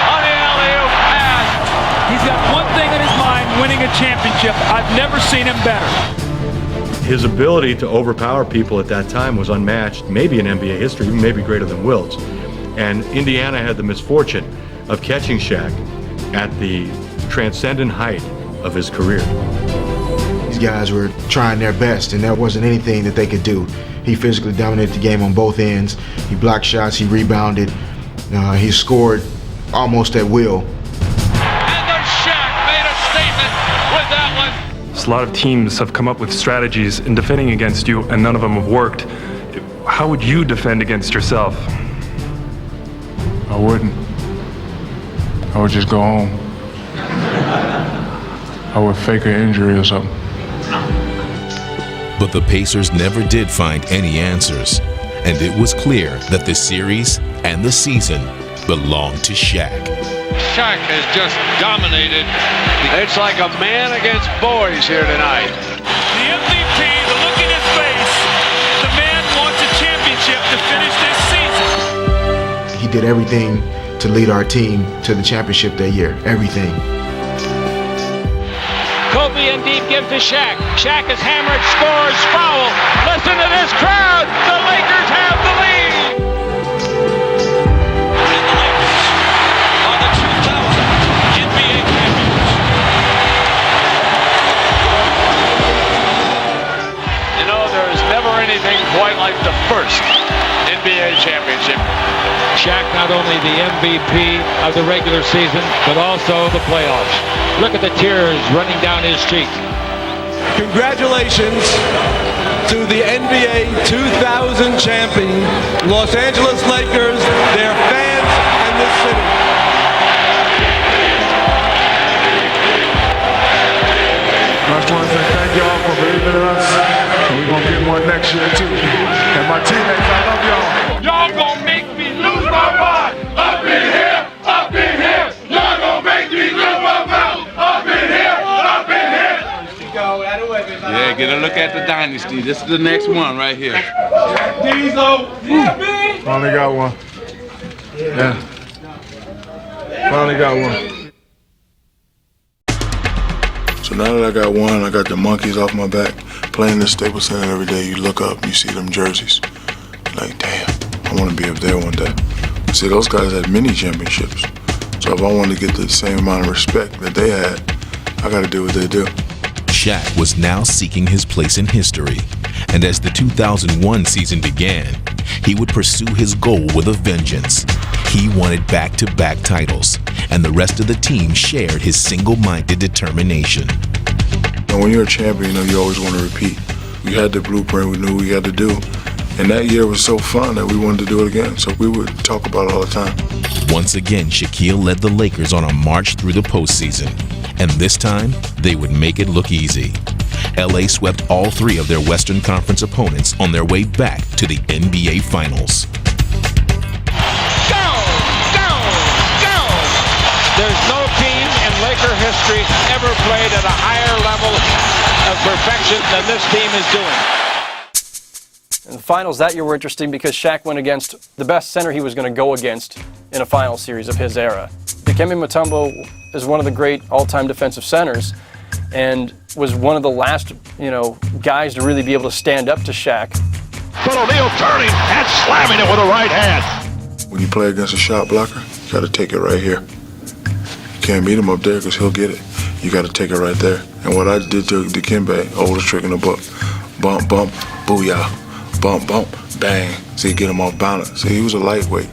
on the alley-oop pass. He's got one thing in his mind, winning a championship. I've never seen him better. His ability to overpower people at that time was unmatched, maybe in NBA history, maybe greater than Wilt's. And Indiana had the misfortune of catching Shaq at the transcendent height of his career. These guys were trying their best, and there wasn't anything that they could do. He physically dominated the game on both ends. He blocked shots, he rebounded, he scored almost at will. And the Shaq made a statement with that one. A lot of teams have come up with strategies in defending against you, and none of them have worked. How would you defend against yourself? I wouldn't. I would just go home. I would fake an injury or something. But the Pacers never did find any answers, and it was clear that the series and the season belonged to Shaq. Shaq has just dominated. It's like a man against boys here tonight. The MVP, the look in his face, the man wants a championship to finish this season. He did everything to lead our team to the championship that year, everything. Kobe in deep gives to Shaq. Shaq is hammered, scores, foul. Listen to this crowd. The Lakers have the lead. And the Lakers are the 2000 NBA champions. You know, there is never anything quite like the first NBA championship. Shaq not only the MVP of the regular season, but also the playoffs. Look at the tears running down his cheeks. Congratulations to the NBA 2000 champion, Los Angeles Lakers, their fans, and this city. I just want to say thank y'all for believing in us. And we're going to get one next year, too. And my teammates, I love y'all. Y'all gonna make me lose my mind. Up in here, up in here. Y'all gonna make me lose my mind. Up in here, up in here. Yeah, get a look at the dynasty. This is the next one right here. Finally got one. Yeah. Finally got one. So now that I got one, I got the monkeys off my back. Playing the Staples Center every day, you look up, you see them jerseys. Like, damn, I want to be up there one day. See, those guys had many championships. So if I want to get the same amount of respect that they had, I got to do what they do. Shaq was now seeking his place in history, and as the 2001 season began, he would pursue his goal with a vengeance. He wanted back-to-back titles, and the rest of the team shared his single-minded determination. And when you're a champion, you always want to repeat. We had the blueprint, we knew what we had to do. And that year was so fun that we wanted to do it again, so we would talk about it all the time. Once again, Shaquille led the Lakers on a march through the postseason, and this time, they would make it look easy. LA swept all 3 of their Western Conference opponents on their way back to the NBA Finals. Go! Go! Go! There's no team in Laker history ever played at a higher level of perfection than this team is doing. And the finals that year were interesting because Shaq went against the best center he was going to go against in a final series of his era. Dikembe Mutombo is one of the great all-time defensive centers and was one of the last, guys to really be able to stand up to Shaq. But O'Neal turning and slamming it with a right hand. When you play against a shot blocker, you got to take it right here. You can't meet him up there because he'll get it. You got to take it right there. And what I did to Dikembe, oldest trick in the book, bump, bump, booyah. Bump, bump, bang. See, get him off balance. See, he was a lightweight.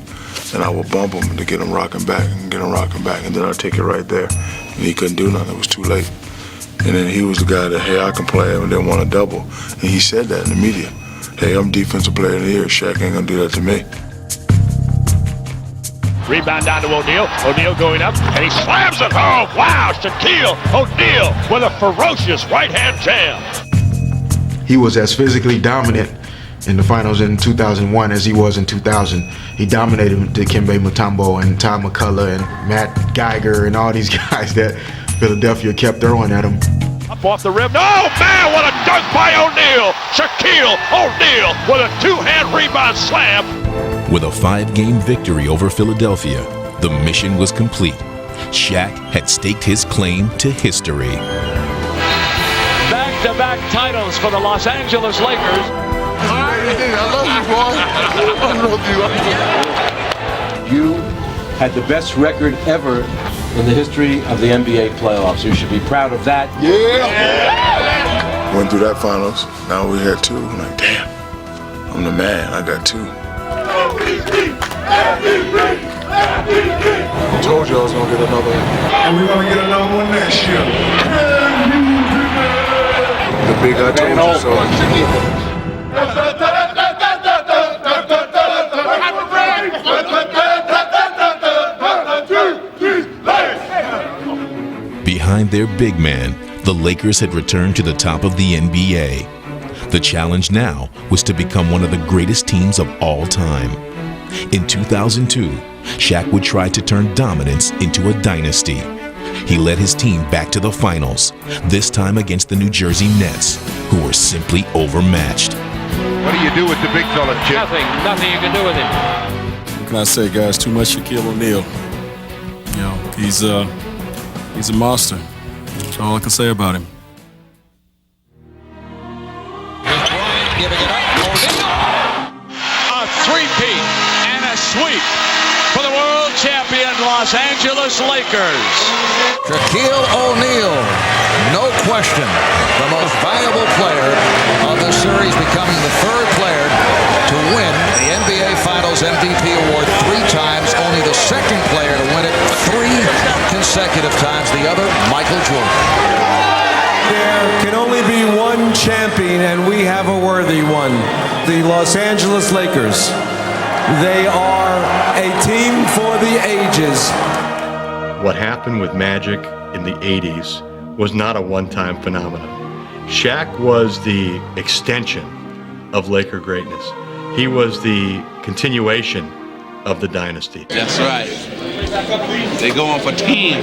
and I would bump him to get him rocking back and get him rocking back, and then I'd take it right there. And he couldn't do nothing, it was too late. And then he was the guy that, hey, I can play and didn't want to double. And he said that in the media. Hey, I'm defensive player of the year, Shaq ain't gonna do that to me. Rebound down to O'Neal. O'Neal going up, and he slams it home. Wow, Shaquille O'Neal with a ferocious right-hand jam. He was as physically dominant in the finals in 2001 as he was in 2000. He dominated Dikembe Mutombo and Tom McCullough and Matt Geiger and all these guys that Philadelphia kept throwing at him. Up off the rim. Oh, man, what a dunk by O'Neal. Shaquille O'Neal with a two-hand rebound slam. With a 5-game victory over Philadelphia, the mission was complete. Shaq had staked his claim to history. Back-to-back titles for the Los Angeles Lakers. I love you, boy. You had the best record ever in the history of the NBA playoffs. You should be proud of that. Went through that finals, now we had 2. I'm like, damn, I'm the man, I got 2. I told you I was gonna get another one. And we're gonna get another one next year. The big I told you so. Behind their big man, the Lakers had returned to the top of the NBA. The challenge now was to become one of the greatest teams of all time. In 2002, Shaq would try to turn dominance into a dynasty. He led his team back to the finals, this time against the New Jersey Nets, who were simply overmatched. What do you do with the big fella, Chip? Nothing you can do with him. What can I say, guys? Too much Shaquille O'Neal. You know, he's a monster. That's all I can say about him. Giving it up. A three-peat and a sweep for the world champion Los Angeles Lakers. Shaquille O'Neal, no question, the most valuable player of this series, becoming the 3rd player to win the NBA Finals MVP award 3 times, only the 2nd player to win it 3 consecutive times, the other, Michael Jordan. There can only be one champion, and we have a worthy one. The Los Angeles Lakers. They are a team for the ages. What happened with Magic in the 80s was not a one-time phenomenon. Shaq was the extension of Laker greatness. He was the continuation of the dynasty. That's right. They going for 10.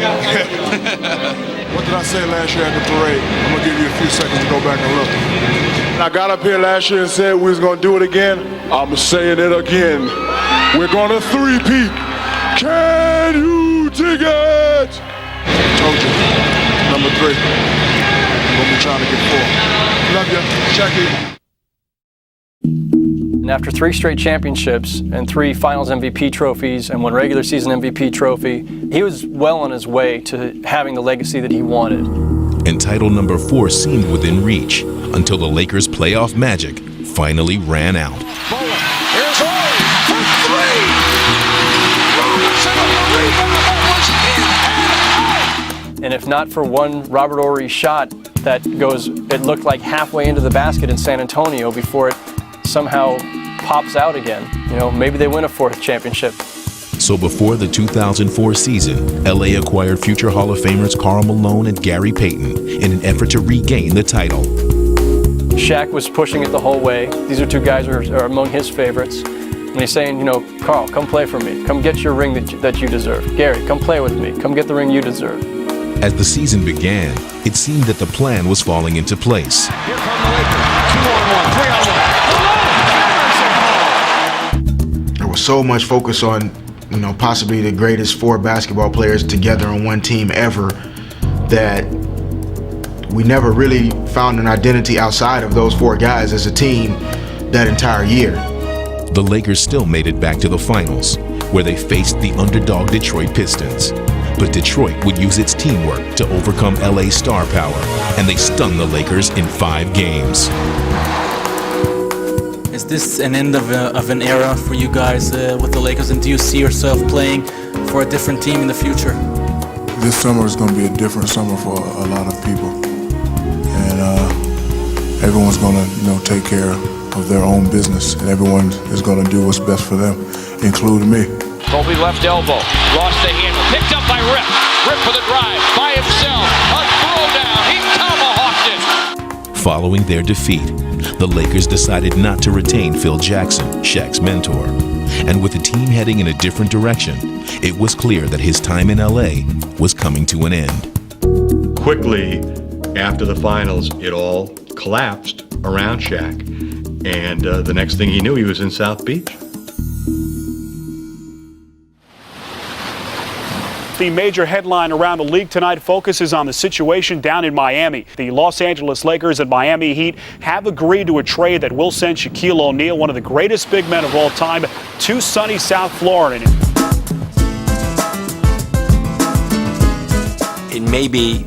What did I say last year at the parade? I'm gonna give you a few seconds to go back and look. And I got up here last year and said we was gonna do it again. I'm saying it again. We're gonna 3-peat. Can you dig it? I told you. Number 3. I'm gonna be trying to get 4. Love you, Shaquille. And after 3 straight championships and 3 Finals MVP trophies and 1 regular season MVP trophy, he was well on his way to having the legacy that he wanted. And title number 4 seemed within reach until the Lakers' playoff magic finally ran out. Here's Horry for 3. Robinson on the rebound. That was in and out. And if not for one Robert Horry shot that goes, it looked like halfway into the basket in San Antonio before it somehow pops out again. You know, maybe they win a 4th championship. So before the 2004 season, LA acquired future Hall of Famers Karl Malone and Gary Payton in an effort to regain the title. Shaq was pushing it the whole way. These are 2 guys who are among his favorites. And he's saying, you know, Karl, come play for me. Come get your ring that you deserve. Gary, come play with me. Come get the ring you deserve. As the season began, it seemed that the plan was falling into place. Here come the Lakers. 2-on-1, 3-on-1. There was so much focus on, you know, possibly the greatest 4 basketball players together on one team ever, that we never really found an identity outside of those 4 guys as a team that entire year. The Lakers still made it back to the finals, where they faced the underdog Detroit Pistons. But Detroit would use its teamwork to overcome LA's star power, and they stunned the Lakers in 5 games. Is this an end of an era for you guys with the Lakers, and do you see yourself playing for a different team in the future? This summer is going to be a different summer for a lot of people, and everyone's going to, take care of their own business, and everyone is going to do what's best for them, including me. Kobe left elbow, lost the handle, picked up by Rip. Rip for the drive, by himself, a throwdown, he tomahawked it. Following their defeat, the Lakers decided not to retain Phil Jackson, Shaq's mentor. And with the team heading in a different direction, it was clear that his time in LA was coming to an end. Quickly, after the finals, it all collapsed around Shaq. And the next thing he knew, he was in South Beach. The major headline around the league tonight focuses on the situation down in Miami. The Los Angeles Lakers and Miami Heat have agreed to a trade that will send Shaquille O'Neal, one of the greatest big men of all time, to sunny South Florida. It may be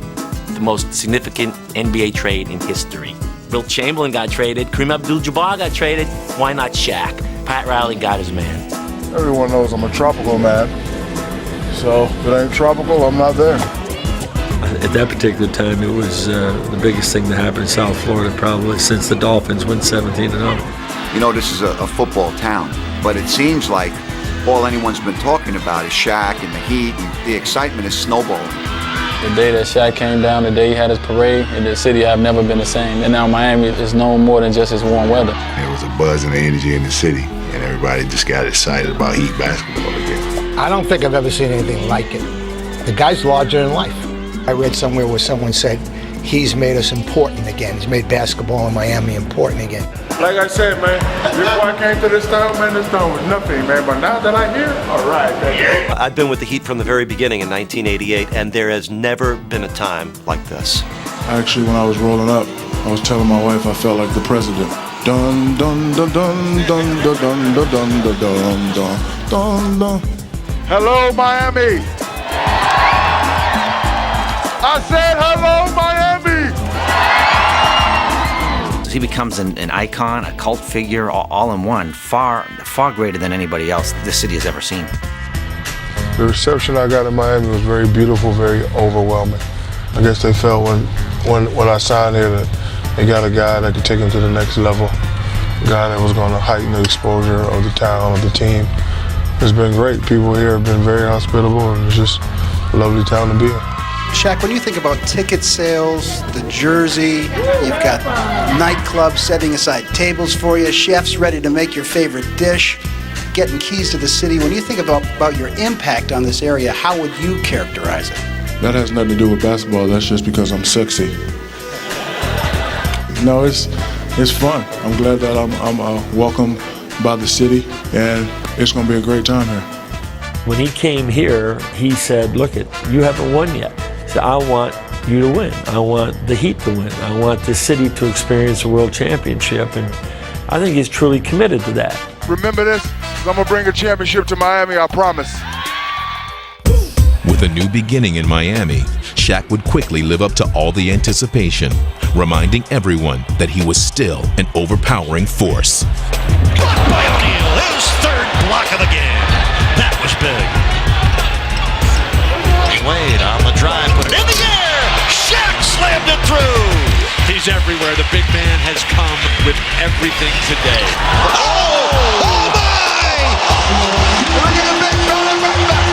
the most significant NBA trade in history. Wilt Chamberlain got traded, Kareem Abdul-Jabbar got traded, why not Shaq? Pat Riley got his man. Everyone knows I'm a tropical man, so if it ain't tropical, I'm not there. At that particular time, it was the biggest thing that happened in South Florida probably since the Dolphins went 17-0. You know, this is a football town, but it seems like all anyone's been talking about is Shaq and the Heat, and the excitement is snowballing. The day that Shaq came down, the day he had his parade, in the city have never been the same. And now Miami is known more than just its warm weather. There was a buzz and energy in the city, and everybody just got excited about Heat basketball again. I don't think I've ever seen anything like it. The guy's larger than life. I read somewhere where someone said, he's made us important again. He's made basketball in Miami important again. Like I said, man, before I came to this town, man, this town was nothing, man. But now that I'm here, all right. I've been with the Heat from the very beginning in 1988, and there has never been a time like this. Actually, when I was rolling up, I was telling my wife I felt like the president. Dun dun dun dun dun dun dun dun dun dun dun dun dun. Hello, Miami. I said hello, Miami. He becomes an icon, a cult figure, all in one, far greater than anybody else this city has ever seen. The reception I got in Miami was very beautiful, very overwhelming. I guess they felt when I signed here that they got a guy that could take them to the next level, a guy that was going to heighten the exposure of the town, of the team. It's been great. People here have been very hospitable, and it's just a lovely town to be in. Shaq, when you think about ticket sales, the jersey, you've got nightclubs setting aside tables for you, chefs ready to make your favorite dish, getting keys to the city. When you think about your impact on this area, how would you characterize it? That has nothing to do with basketball. That's just because I'm sexy. No, it's fun. I'm glad that I'm welcomed by the city, and it's going to be a great time here. When he came here, he said, look, you haven't won yet. So I want you to win. I want the Heat to win. I want the city to experience a world championship. And I think he's truly committed to that. Remember this? I'm going to bring a championship to Miami, I promise. With a new beginning in Miami, Shaq would quickly live up to all the anticipation, reminding everyone that he was still an overpowering force. Blocked by O'Neal, his third block of the game. That was big. Wade on the drive, put it in the air. Shaq slammed it through. He's everywhere. The big man has come with everything today. Oh my! Look at the big fella right back.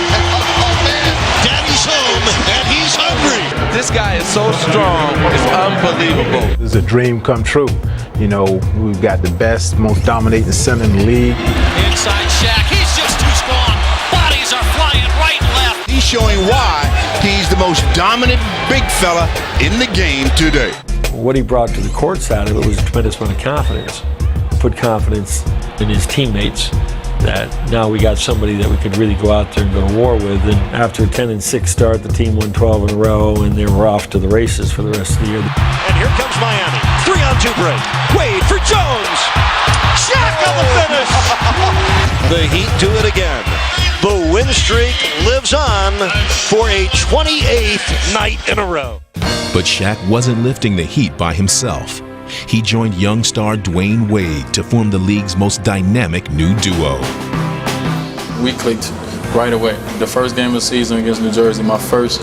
Oh man, Daddy's home and he's hungry. This guy is so strong, it's unbelievable. This is a dream come true. You know, we've got the best, most dominating center in the league. Inside Shaq, he's just too strong. Bodies are flying right and left. He's showing why he's the most dominant big fella in the game today. What he brought to the court side of it was a tremendous amount of confidence. Put confidence in his teammates that now we got somebody that we could really go out there and go to war with. And after a 10-6 start, the team won 12 in a row, and they were off to the races for the rest of the year. And here comes Miami. 3-on-2 break. Wade for Jones. Shaq on the finish. The Heat do it again. The win streak lives on for a 28th night in a row. But Shaq wasn't lifting the Heat by himself. he joined young star Dwayne Wade to form the league's most dynamic new duo. We clicked right away. The first game of the season against New Jersey, my first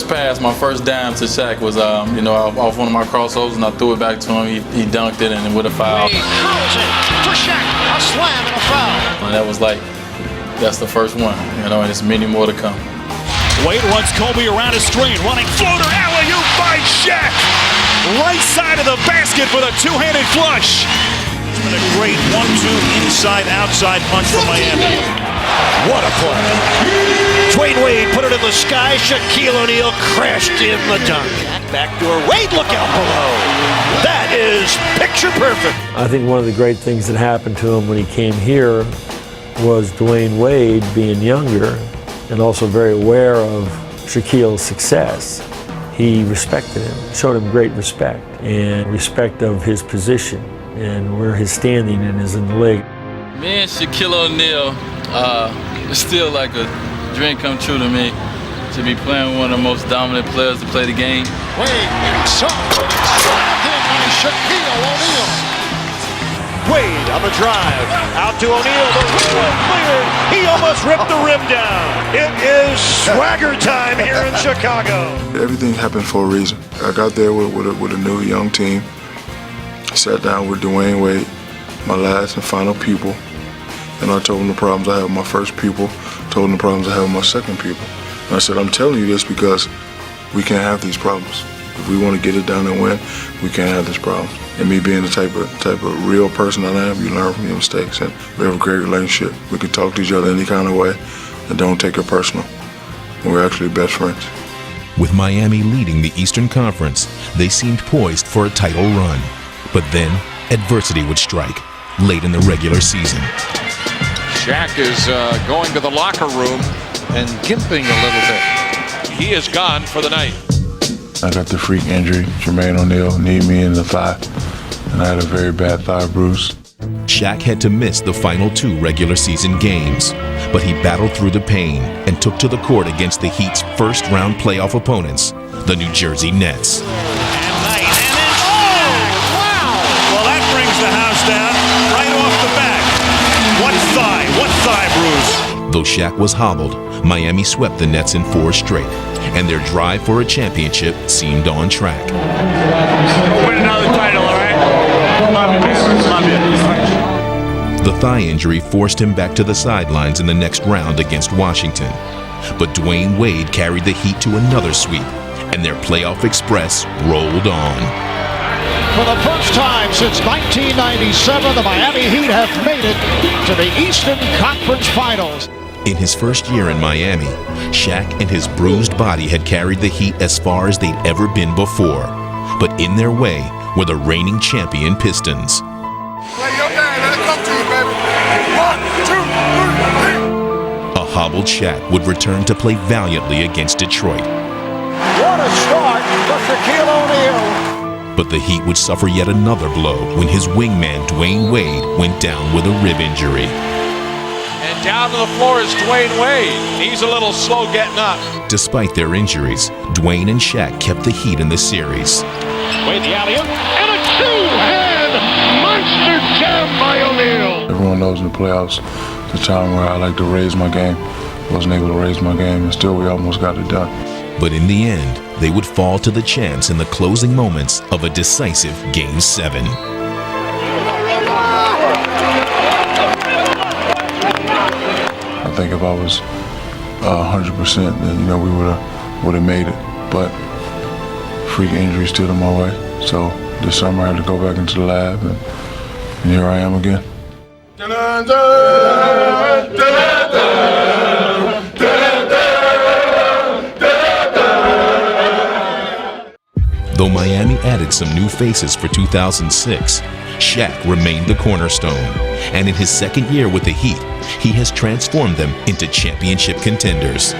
pass, my first dime to Shaq was, off one of my crossovers, and I threw it back to him. He dunked it, and with a foul. He curls it for Shaq, a slam and a foul. And that was that's the first one, and there's many more to come. Wade runs Kobe around a screen, running floater, alley-oop by Shaq. Right side of the basket with a two-handed flush. It's been a great 1-2 inside-outside punch from Miami. What a play. Dwayne Wade put it in the sky. Shaquille O'Neal crashed in the dunk. Backdoor Wade, look out below. That is picture perfect. I think one of the great things that happened to him when he came here was Dwayne Wade being younger and also very aware of Shaquille's success. He respected him, showed him great respect and respect of his position and where his standing is in the league. Me and Shaquille O'Neal, it's still like a dream come true to me to be playing with one of the most dominant players to play the game. Wade, slammed in by Shaquille O'Neal. Wade on the drive, out to O'Neal, the rim cleared. He almost ripped the rim down. It is swagger time here in Chicago. Everything happened for a reason. I got there with a new young team. Sat down with Dwayne Wade, my last and final pupil, and I told him the problems I have with my first pupil, told him the problems I have with my second pupil. And I said, I'm telling you this because we can't have these problems. If we want to get it done and win, we can't have this problem. And me being the type of real person that I am, you learn from your mistakes, and we have a great relationship. We can talk to each other any kind of way and don't take it personal. And we're actually best friends. With Miami leading the Eastern Conference, they seemed poised for a title run. But then, adversity would strike late in the regular season. Shaq is going to the locker room and gimping a little bit. He is gone for the night. I got the freak injury. Jermaine O'Neal kneed me in the thigh, and I had a very bad thigh bruise. Shaq had to miss the final 2 regular season games, but he battled through the pain and took to the court against the Heat's first-round playoff opponents, the New Jersey Nets. The house down right off the back. What thigh bruise. Though Shaq was hobbled, Miami swept the Nets in 4 straight, and their drive for a championship seemed on track. Win another title, all right? The thigh injury forced him back to the sidelines in the next round against Washington. But Dwayne Wade carried the Heat to another sweep, and their playoff express rolled on. For the first time since 1997, the Miami Heat have made it to the Eastern Conference Finals. In his first year in Miami, Shaq and his bruised body had carried the Heat as far as they'd ever been before. But in their way were the reigning champion Pistons. A hobbled Shaq would return to play valiantly against Detroit. What a start for Shaquille O'Neal. But the Heat would suffer yet another blow when his wingman Dwayne Wade went down with a rib injury. And down to the floor is Dwayne Wade. He's a little slow getting up. Despite their injuries, Dwayne and Shaq kept the Heat in the series. Wade the alley-oop, and a two-hand monster jam by O'Neal. Everyone knows in the playoffs, the time where I like to raise my game. Wasn't able to raise my game, and still we almost got it done. But in the end, they would fall to the chance in the closing moments of a decisive Game 7. I think if I was 100%, then we would have made it. But freak injury stood in my way. So this summer I had to go back into the lab, and here I am again. Though Miami added some new faces for 2006, Shaq remained the cornerstone, and in his second year with the Heat, he has transformed them into championship contenders.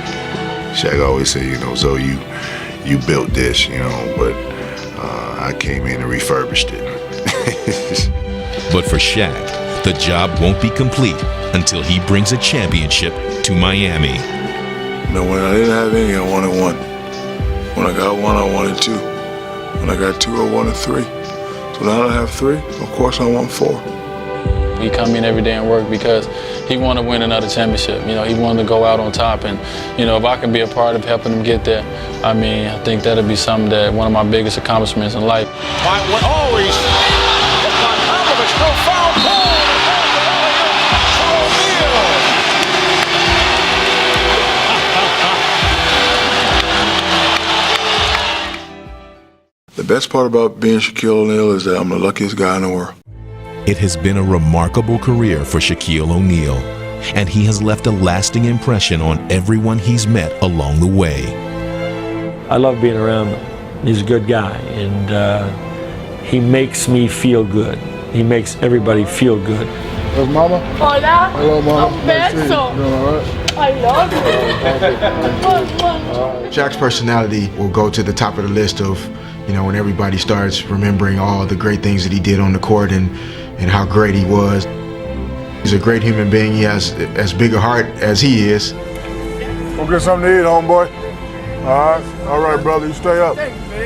Shaq always said, Zoe, you built this, but I came in and refurbished it. But for Shaq, the job won't be complete until he brings a championship to Miami. When I didn't have any, I wanted one. When I got one, I wanted two. When I got two, I wanted three. So now that I have 3, of course I want 4. He come in every day and work because he want to win another championship. You know, he wanted to go out on top, and you know, if I can be a part of helping him get there, I mean, I think that'll be something that one of my biggest accomplishments in life. Oh, he's on top of it, still foul pole. The best part about being Shaquille O'Neal is that I'm the luckiest guy in the world. It has been a remarkable career for Shaquille O'Neal, and he has left a lasting impression on everyone he's met along the way. I love being around him. He's a good guy, and he makes me feel good. He makes everybody feel good. Hello, Mama. Hola. Hello, Mama. Un beso. I love you. Shaq's personality will go to the top of the list of, you know, when everybody starts remembering all the great things that he did on the court and how great he was. He's a great human being. He has as big a heart as he is. Go get something to eat, homeboy. All right, brother, you stay up.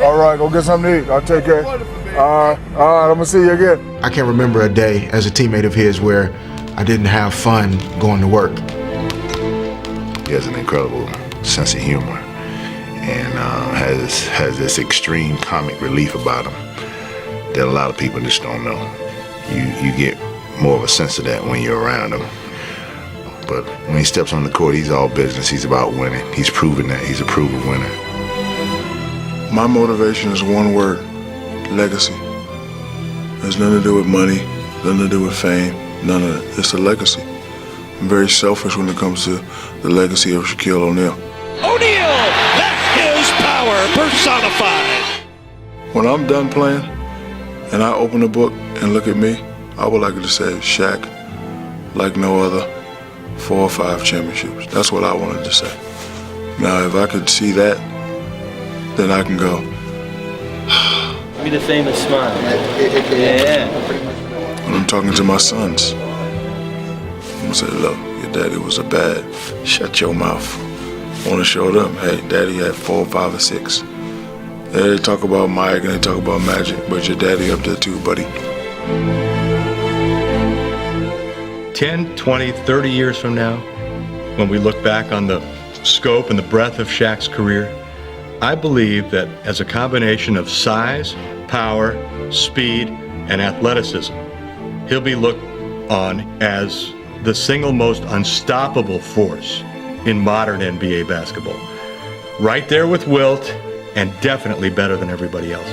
All right, go get something to eat. I'll take care. All right, I'm gonna see you again. I can't remember a day as a teammate of his where I didn't have fun going to work. He has an incredible sense of humor and has this extreme comic relief about him that a lot of people just don't know. You get more of a sense of that when you're around him. But when he steps on the court, he's all business. He's about winning. He's proven that. He's a proven winner. My motivation is one word: legacy. It has nothing to do with money, nothing to do with fame, none of it. It's a legacy. I'm very selfish when it comes to the legacy of Shaquille O'Neal. O'Neal, that is power personified. When I'm done playing and I open the book and look at me, I would like it to say Shaq, like no other, 4 or 5 championships. That's what I wanted to say. Now, if I could see that, then I can go. Give me the famous smile. Yeah. When I'm talking to my sons, I'm gonna say, look, your daddy was a bad. Shut your mouth. I want to show them, hey, daddy had 4, 5, or 6. Yeah, they talk about Mike and they talk about Magic, but your daddy up there too, buddy. 10, 20, 30 years from now, when we look back on the scope and the breadth of Shaq's career, I believe that as a combination of size, power, speed, and athleticism, he'll be looked on as the single most unstoppable force in modern NBA basketball. Right there with Wilt, and definitely better than everybody else.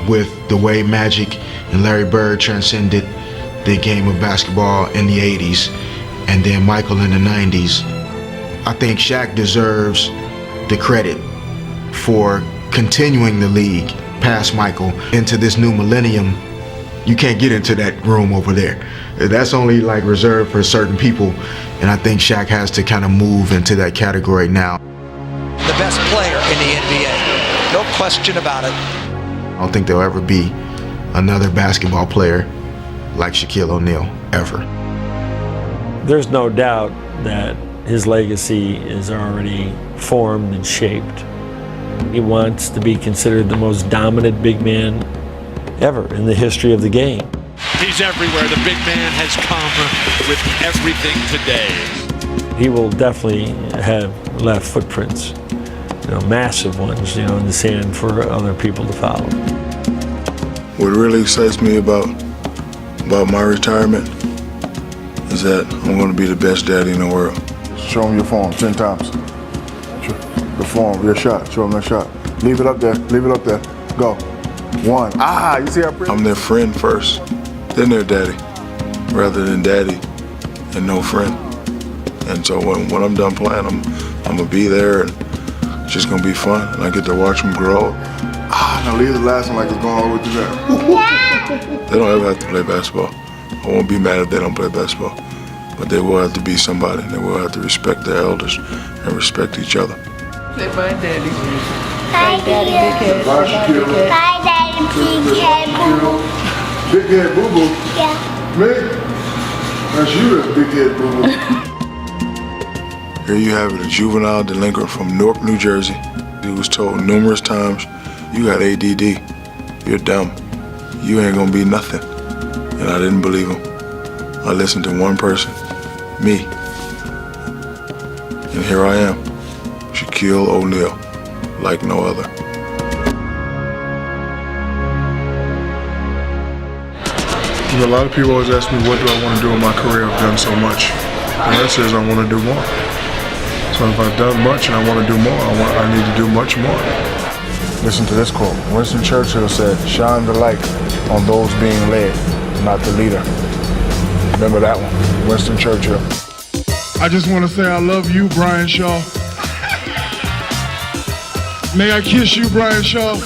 With the way Magic and Larry Bird transcended the game of basketball in the 80s and then Michael in the 90s, I think Shaq deserves the credit for continuing the league past Michael into this new millennium. You can't get into that room over there. That's only like reserved for certain people, and I think Shaq has to kind of move into that category now. The best player in the NBA, no question about it. I don't think there'll ever be another basketball player like Shaquille O'Neal, ever. There's no doubt that his legacy is already formed and shaped. He wants to be considered the most dominant big man ever in the history of the game. He's everywhere. The big man has come with everything today. He will definitely have left footprints, you know, massive ones, you know, in the sand for other people to follow. What really excites me about my retirement is that I'm going to be the best daddy in the world. Show him your form 10 times. The form, your shot. Show him that shot. Leave it up there. Leave it up there. Go. 1. You see how pretty? I'm their friend first, then their daddy, rather than daddy and no friend. And so when I'm done playing, I'm gonna be there, and it's just gonna be fun, and I get to watch them grow. Now leave the last one like it's going all the way through there. They don't ever have to play basketball. I won't be mad if they don't play basketball, but they will have to be somebody. They will have to respect their elders and respect each other. Say bye, Daddy. Bye, Daddy. Big head. Bye, Shaquille. Bye, Daddy. Big head, boo-boo. Big head boo-boo? Yeah. Me? That's you, that's big head boo-boo. Here you have it, a juvenile delinquent from Newark, New Jersey. He was told numerous times, you got ADD. you're dumb. You ain't gonna be nothing. And I didn't believe him. I listened to one person, me. And here I am, Shaquille O'Neal, like no other. A lot of people always ask me, what do I want to do in my career? I've done so much. The answer is I want to do more. So if I've done much and I want to do more, I need to do much more. Listen to this quote. Winston Churchill said, "Shine the light on those being led, not the leader." Remember that one, Winston Churchill. I just want to say I love you, Brian Shaw. May I kiss you, Brian Shaw?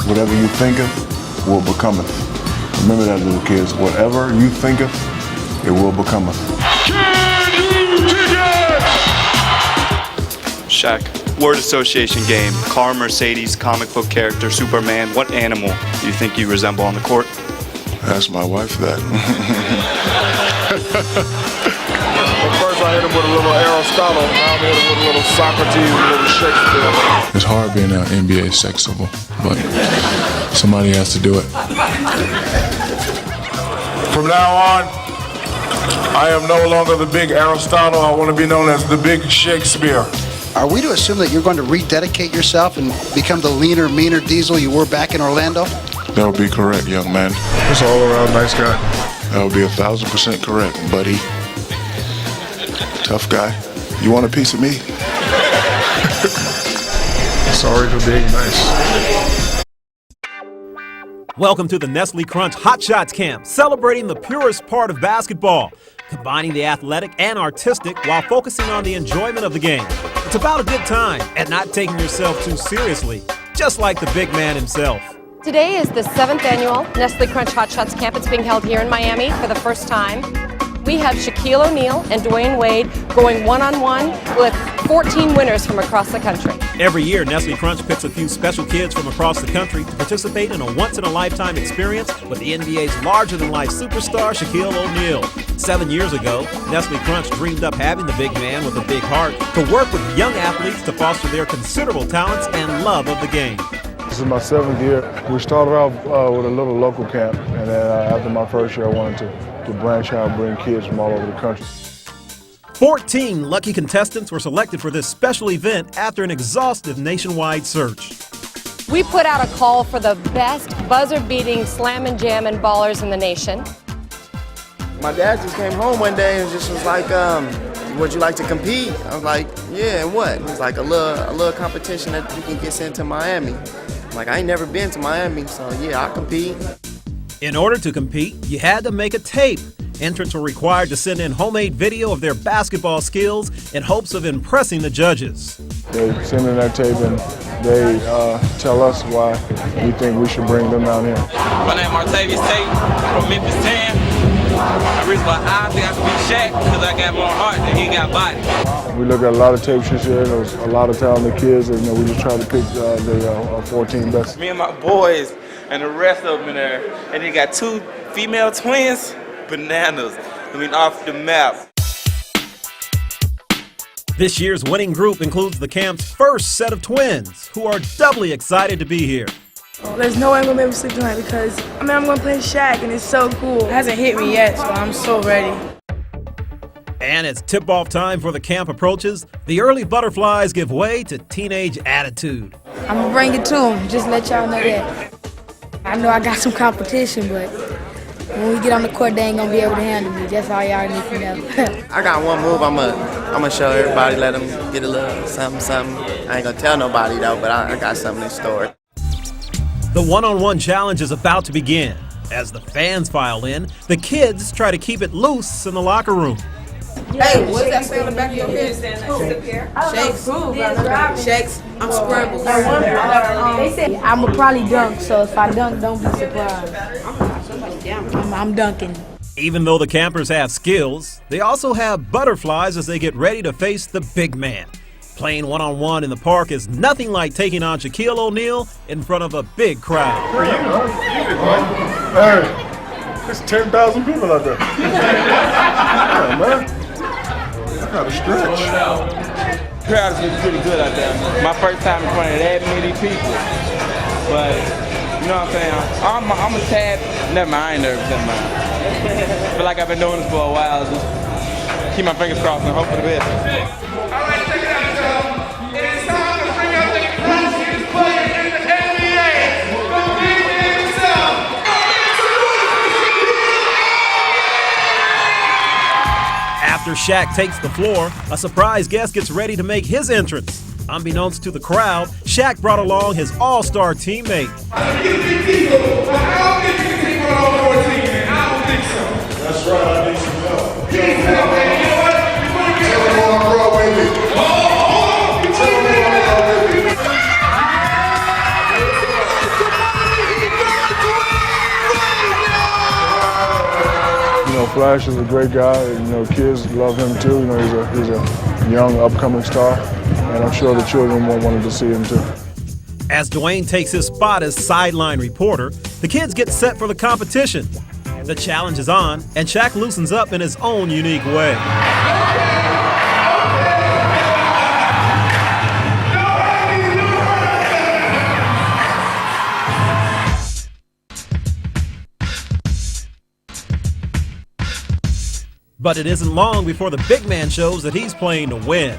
Whatever you thinketh will becometh. Remember that, little kids. Whatever you thinketh, it will becometh. Shaq, word association game. Car, Mercedes, comic book character, Superman. What animal do you think you resemble on the court? Ask my wife that. First I hit him with a little Aristotle, now I'm hitting with a little Socrates, a little Shakespeare. It's hard being an NBA sex symbol, but somebody has to do it. From now on, I am no longer the big Aristotle. I want to be known as the big Shakespeare. Are we to assume that you're going to rededicate yourself and become the leaner, meaner Diesel you were back in Orlando? That would be correct, young man. Just all around nice guy. That would be 1,000% correct, buddy. Tough guy. You want a piece of me? Sorry for being nice. Welcome to the Nestle Crunch Hot Shots Camp, celebrating the purest part of basketball, combining the athletic and artistic while focusing on the enjoyment of the game. It's about a good time and not taking yourself too seriously, just like the big man himself. Today is the 7th annual Nestle Crunch Hot Shots Camp. It's being held here in Miami for the first time. We have Shaquille O'Neal and Dwayne Wade going one-on-one with 14 winners from across the country. Every year, Nestle Crunch picks a few special kids from across the country to participate in a once-in-a-lifetime experience with the NBA's larger-than-life superstar, Shaquille O'Neal. 7 years ago, Nestle Crunch dreamed up having the big man with a big heart to work with young athletes to foster their considerable talents and love of the game. This is my 7th year. We started off with a little local camp, and then after my first year, I wanted to branch out and bring kids from all over the country. 14 lucky contestants were selected for this special event after an exhaustive nationwide search. We put out a call for the best buzzer-beating slam and jam and ballers in the nation. My dad just came home one day and just was like, would you like to compete? I was like, yeah, and what? It was like a little competition that you can get sent to Miami. I'm like, I ain't never been to Miami, so yeah, I'll compete. In order to compete, you had to make a tape. Entrants were required to send in homemade video of their basketball skills in hopes of impressing the judges. They send in that tape and they tell us why we think we should bring them down here. My name is Martavius Tate from Memphis 10. I reached my I think I could be Shaq because I got more heart than he got body. We look at a lot of tapes this year. There's a lot of talented kids, and we just try to pick the 14 best. Me and my boys and the rest of them in there, and they got 2 female twins. Bananas. I mean, off the map. This year's winning group includes the camp's first set of twins, who are doubly excited to be here. There's no way I'm going to be able to sleep tonight because, I'm going to play Shaq and it's so cool. It hasn't hit me yet, so I'm so ready. And as tip-off time for the camp approaches, the early butterflies give way to teenage attitude. I'm going to bring it to them, just let y'all know that. I know I got some competition, but when we get on the court, they ain't gonna be able to handle me. That's all y'all need to know. I got one move. I'm gonna show everybody. Let them get a little something. I ain't gonna tell nobody though, but I got something in store. The one-on-one challenge is about to begin. As the fans file in, the kids try to keep it loose in the locker room. Hey, what's that say on the back of your head? Shakes. I'm scrambled. I'ma probably dunk, so if I dunk, don't be surprised. I'm dunking. Even though the campers have skills, they also have butterflies as they get ready to face the big man. Playing one-on-one in the park is nothing like taking on Shaquille O'Neal in front of a big crowd. Hey, there's 10,000 people out there. Yeah, man. I got to stretch. Crowd is pretty good out there. My first time in front of that many people. But You know what I'm saying? I'm a tad. Never mind, I ain't nervous. Never mind. I feel like I've been doing this for a while. Just keep my fingers crossed and hope for the best. All right, check it out, y'all. It is time to bring out the greatest player in the NBA. The big man himself. After Shaq takes the floor, a surprise guest gets ready to make his entrance. Unbeknownst to the crowd, Shaq brought along his all-star teammate. How big you can take on all 14, man? I don't think so. That's right, I need some help. You need some help, man. You know what? Before you get Tell them on the road with me. You know, Flash is a great guy. You know, kids love him too. You know, he's a young, upcoming star, and I'm sure the children wanted to see him too. As Dwayne takes his spot as sideline reporter, the kids get set for the competition. The challenge is on, and Shaq loosens up in his own unique way. But it isn't long before the big man shows that he's playing to win.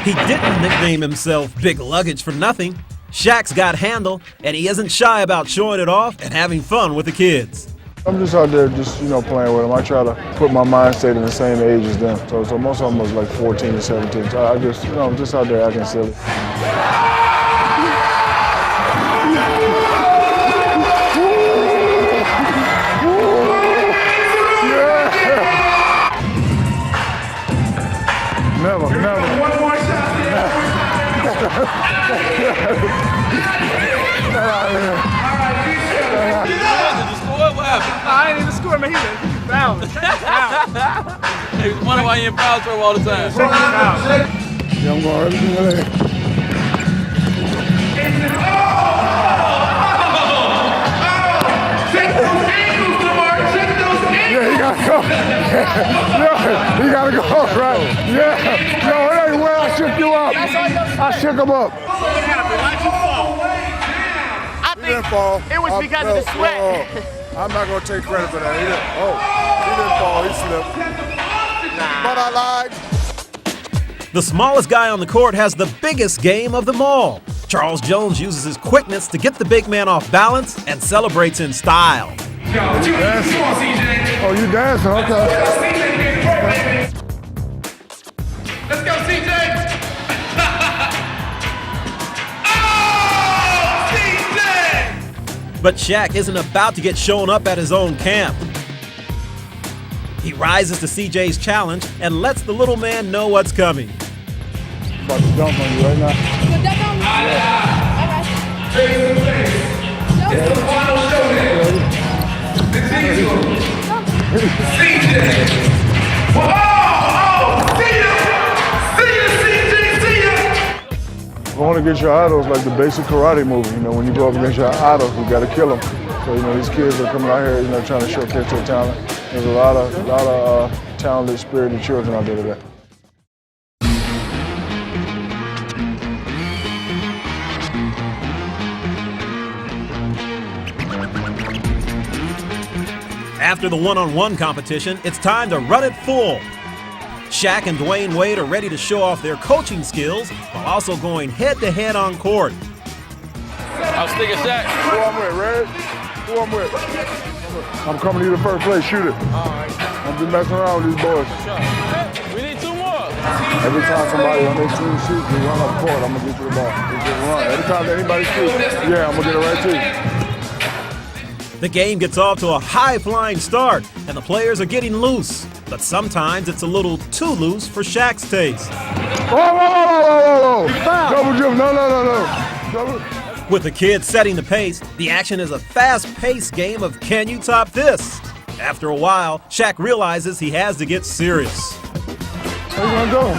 He didn't nickname himself Big Luggage for nothing. Shaq's got handle, and he isn't shy about showing it off and having fun with the kids. I'm just out there just, you know, playing with them. I try to put my mindset in the same age as them. So most of them was like 14 and 17. So I just, you know, I'm just out there acting silly. Never. One more shot. I ain't even score, man. He fouled. Hey, wonder why you in foul trouble all the time. Yeah, I'm going everything in there. Check those ankles, Lamar. Check those ankles. Yeah, he gotta go. Yeah, he gotta go, right? Yeah. No, it ain't where I shook you up. I shook him up. What happened? Why'd you fall? He didn't fall. It was because of the sweat. I'm not gonna take credit for that. He didn't fall. He slipped. But I lied. The smallest guy on the court has the biggest game of them all. Charles Jones uses his quickness to get the big man off balance and celebrates in style. Yo, you dancing? Oh, you dancing? Okay. Let's go, CJ. But Shaq isn't about to get shown up at his own camp. He rises to CJ's challenge and lets the little man know what's coming. I'm about to dunk on you right now. You dunk on me? Yeah. All right. It's the final showdown. CJ. I want to get your idols like the basic karate movie. You know, when you go up against your idols, you got to kill them. So, you know, these kids are coming out here, you know, trying to showcase their talent. There's a lot of talented, spirited children out there today. After the one-on-one competition, it's time to run it full. Shaq and Dwayne Wade are ready to show off their coaching skills while also going head-to-head on court. I'm sticking Shaq. Who I'm with, Red? Who I'm with? I'm coming to you the first place, shoot it. All right. I'm just messing around with these boys. We need two more. Every time somebody on their team shoots, we run up court, I'm going to get you the ball. We just run. Every time anybody shoots, yeah, I'm going to get it right to you. The game gets off to a high-flying start, and the players are getting loose. But sometimes it's a little too loose for Shaq's taste. Whoa. Double jump, no. Double. With the kids setting the pace, the action is a fast-paced game of can you top this? After a while, Shaq realizes he has to get serious. Where you gonna go?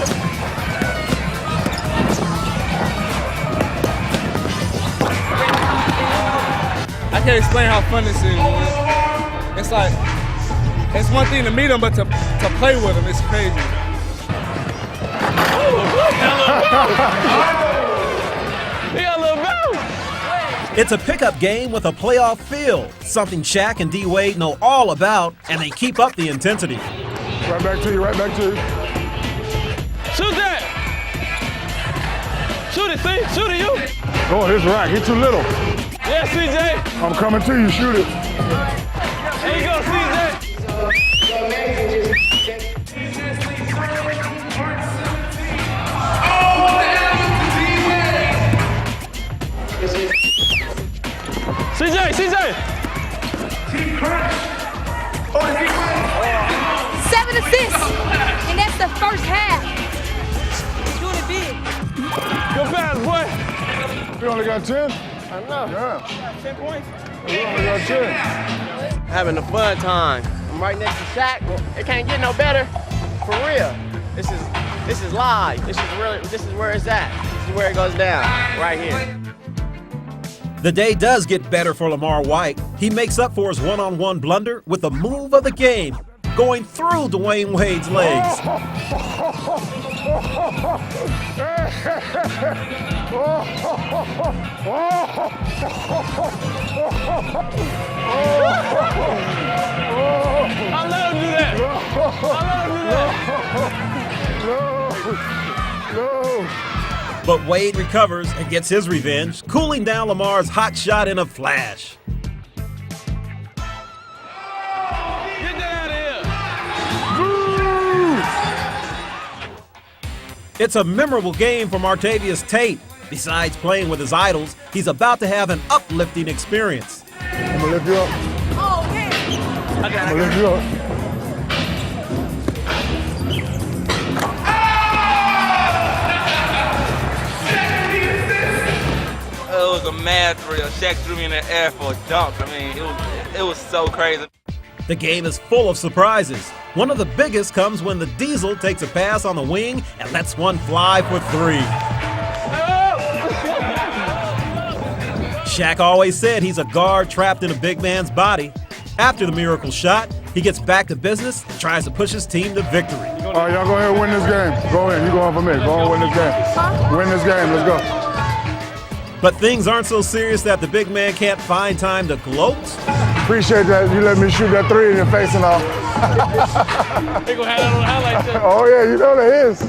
I can't explain how fun this is. It's like, it's one thing to meet him, but to play with him, it's crazy. He got a little bounce. It's a pickup game with a playoff feel, something Shaq and D-Wade know all about, and they keep up the intensity. Right back to you, right back to you. Shoot that! Shoot it, see? Shoot it, you! Oh, his rack, he's too little. Yeah, CJ! I'm coming to you, shoot it. There you go, CJ! CJ! 7 assists, and that's the first half. He's doing it big. Good pass, boy! We only got 10? I know. Yeah. 10 points. We only got 10. Having a fun time. I'm right next to Shaq. It can't get no better. For real. This is live. This is where it's at. This is where it goes down. Right here. The day does get better for Lamar White. He makes up for his one-on-one blunder with the move of the game, going through Dwayne Wade's legs. I'll let him do that! No. But Wade recovers and gets his revenge, cooling down Lamar's hot shot in a flash. Get that out of here! It's a memorable game for Martavius Tate. Besides playing with his idols, he's about to have an uplifting experience. I'm gonna lift you up. Oh, man. I'm gonna lift you up. It was a mad thrill. Shaq threw me in the air for a dunk. I mean, it was so crazy. The game is full of surprises. One of the biggest comes when the Diesel takes a pass on the wing and lets one fly for 3. Shaq always said he's a guard trapped in a big man's body. After the miracle shot, he gets back to business and tries to push his team to victory. All right, y'all go ahead and win this game. Go in, you going for me. Go on, win this game. Win this game, let's go. But things aren't so serious that the big man can't find time to gloat. Appreciate that you let me shoot that 3 in your face and all. They gonna have that on the highlight tape. Oh yeah, you know there is.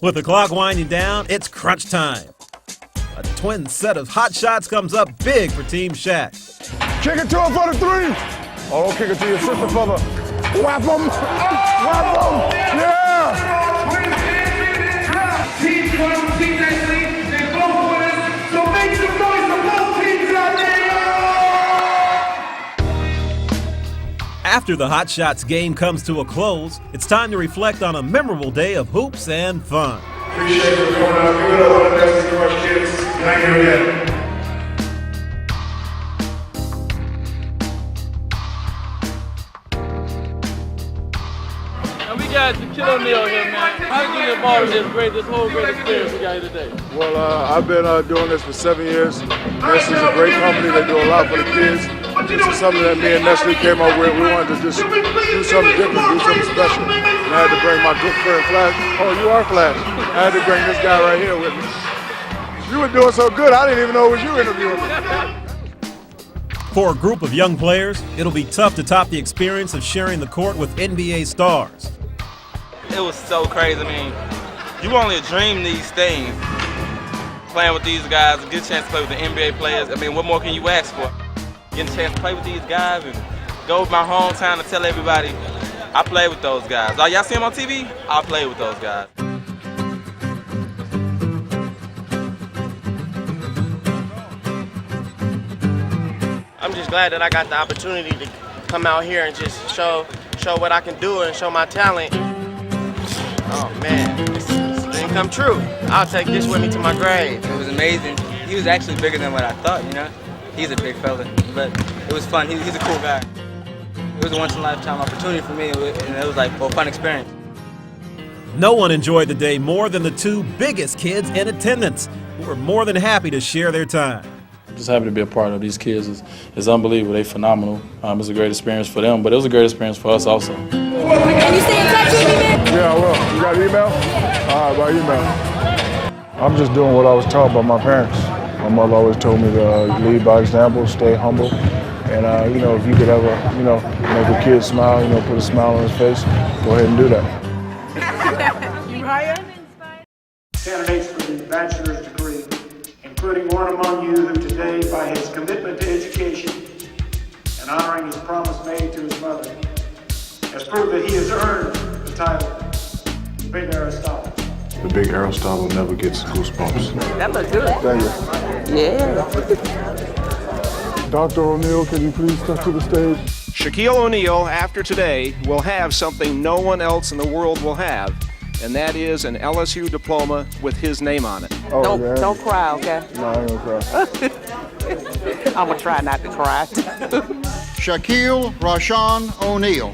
With the clock winding down, it's crunch time. A twin set of hot shots comes up big for Team Shaq. Kick it to him for the 3. Oh, don't kick it to your sister for the whap him. Whap him. Yeah. Team one, team next week, they both winners, so make some noise for both teams out there! After the Hot Shots game comes to a close, it's time to reflect on a memorable day of hoops and fun. Appreciate you coming out. Give it up for the Destiny Crush kids. Thank you again. And we got Shaquille O'Neal here, man. How did you get involved in this whole great experience we got here today? Well, I've been doing this for 7 years. This is a great company. They do a lot for the kids. This is something that me and Nestle came up with. We wanted to just do something different, do something special. And I had to bring my good friend Flash. Oh, you are Flash. I had to bring this guy right here with me. You were doing so good, I didn't even know it was you interviewing me. For a group of young players, it'll be tough to top the experience of sharing the court with NBA stars. It was so crazy. I mean, you only dream these things. Playing with these guys, get a chance to play with the NBA players. I mean, what more can you ask for? Getting a chance to play with these guys and go with my hometown and tell everybody I play with those guys. Oh, y'all see them on TV? I play with those guys. I'm just glad that I got the opportunity to come out here and just show what I can do and show my talent. Oh man, this dream come true. I'll take this with me to my grave. It was amazing. He was actually bigger than what I thought, you know? He's a big fella, but it was fun. He's a cool guy. It was a once-in-a-lifetime opportunity for me, and it was like a fun experience. No one enjoyed the day more than the 2 biggest kids in attendance, who were more than happy to share their time. I'm just happy to be a part of these kids. It's unbelievable. They're phenomenal. It's a great experience for them, but it was a great experience for us also. Can you stay in touch with me, man? Yeah, I will. You got an email? All right, by email. I'm just doing what I was taught by my parents. My mother always told me to lead by example, stay humble. And, you know, if you could ever, you know, make a kid smile, you know, put a smile on his face, go ahead and do that. You hire? Candidates for the bachelor's degree, including one among you who today, by his commitment to education and honoring his promise made to his mother, has proved that he has earned the title Big Aristotle. The Big Aristotle never gets goosebumps. That looks good. Thank you. Yeah. Dr. O'Neill, can you please step to the stage? Shaquille O'Neal, after today, will have something no one else in the world will have, and that is an LSU diploma with his name on it. Oh, Don't cry, okay? No, I ain't gonna cry. I'm gonna try not to cry. Shaquille Rashawn O'Neal.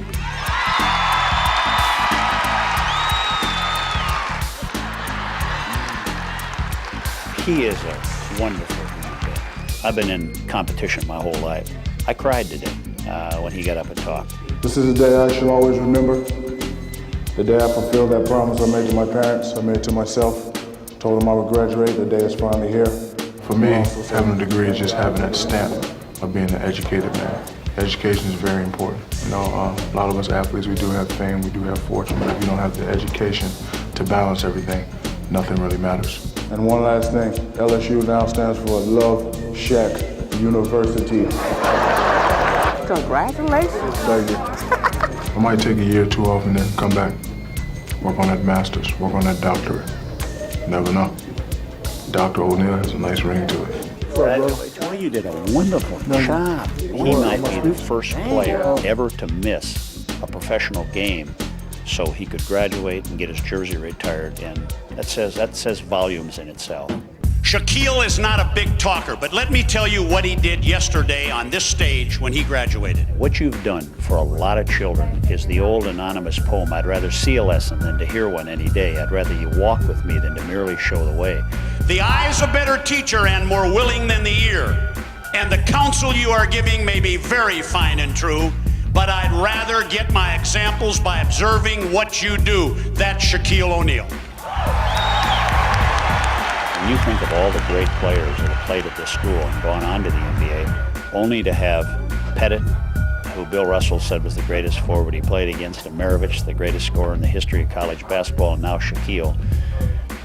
He is a wonderful human being. I've been in competition my whole life. I cried today when he got up and talked. This is a day I shall always remember. The day I fulfilled that promise I made to my parents, I made to myself. Told them I would graduate. The day is finally here. For me, having a degree is just having that stamp of being an educated man. Education is very important. You know, a lot of us athletes, we do have fame, we do have fortune, but if you don't have the education to balance everything, nothing really matters. And one last thing, LSU now stands for Love Shack University. Congratulations. Thank you. I might take a year or two off and then come back, work on that master's, work on that doctorate. You never know. Dr. O'Neill has a nice ring to it. Congratulations. Well, you did a wonderful job. He might be the first player ever to miss a professional game so he could graduate and get his jersey retired, and that says volumes in itself. Shaquille is not a big talker, but let me tell you what he did yesterday on this stage when he graduated. What you've done for a lot of children is the old anonymous poem, I'd rather see a lesson than to hear one any day. I'd rather you walk with me than to merely show the way. The eye is a better teacher and more willing than the ear. And the counsel you are giving may be very fine and true, but I'd rather get my examples by observing what you do. That's Shaquille O'Neal. When you think of all the great players that have played at this school and gone on to the NBA, only to have Pettit, who Bill Russell said was the greatest forward he played against, and Maravich, the greatest scorer in the history of college basketball, and now Shaquille,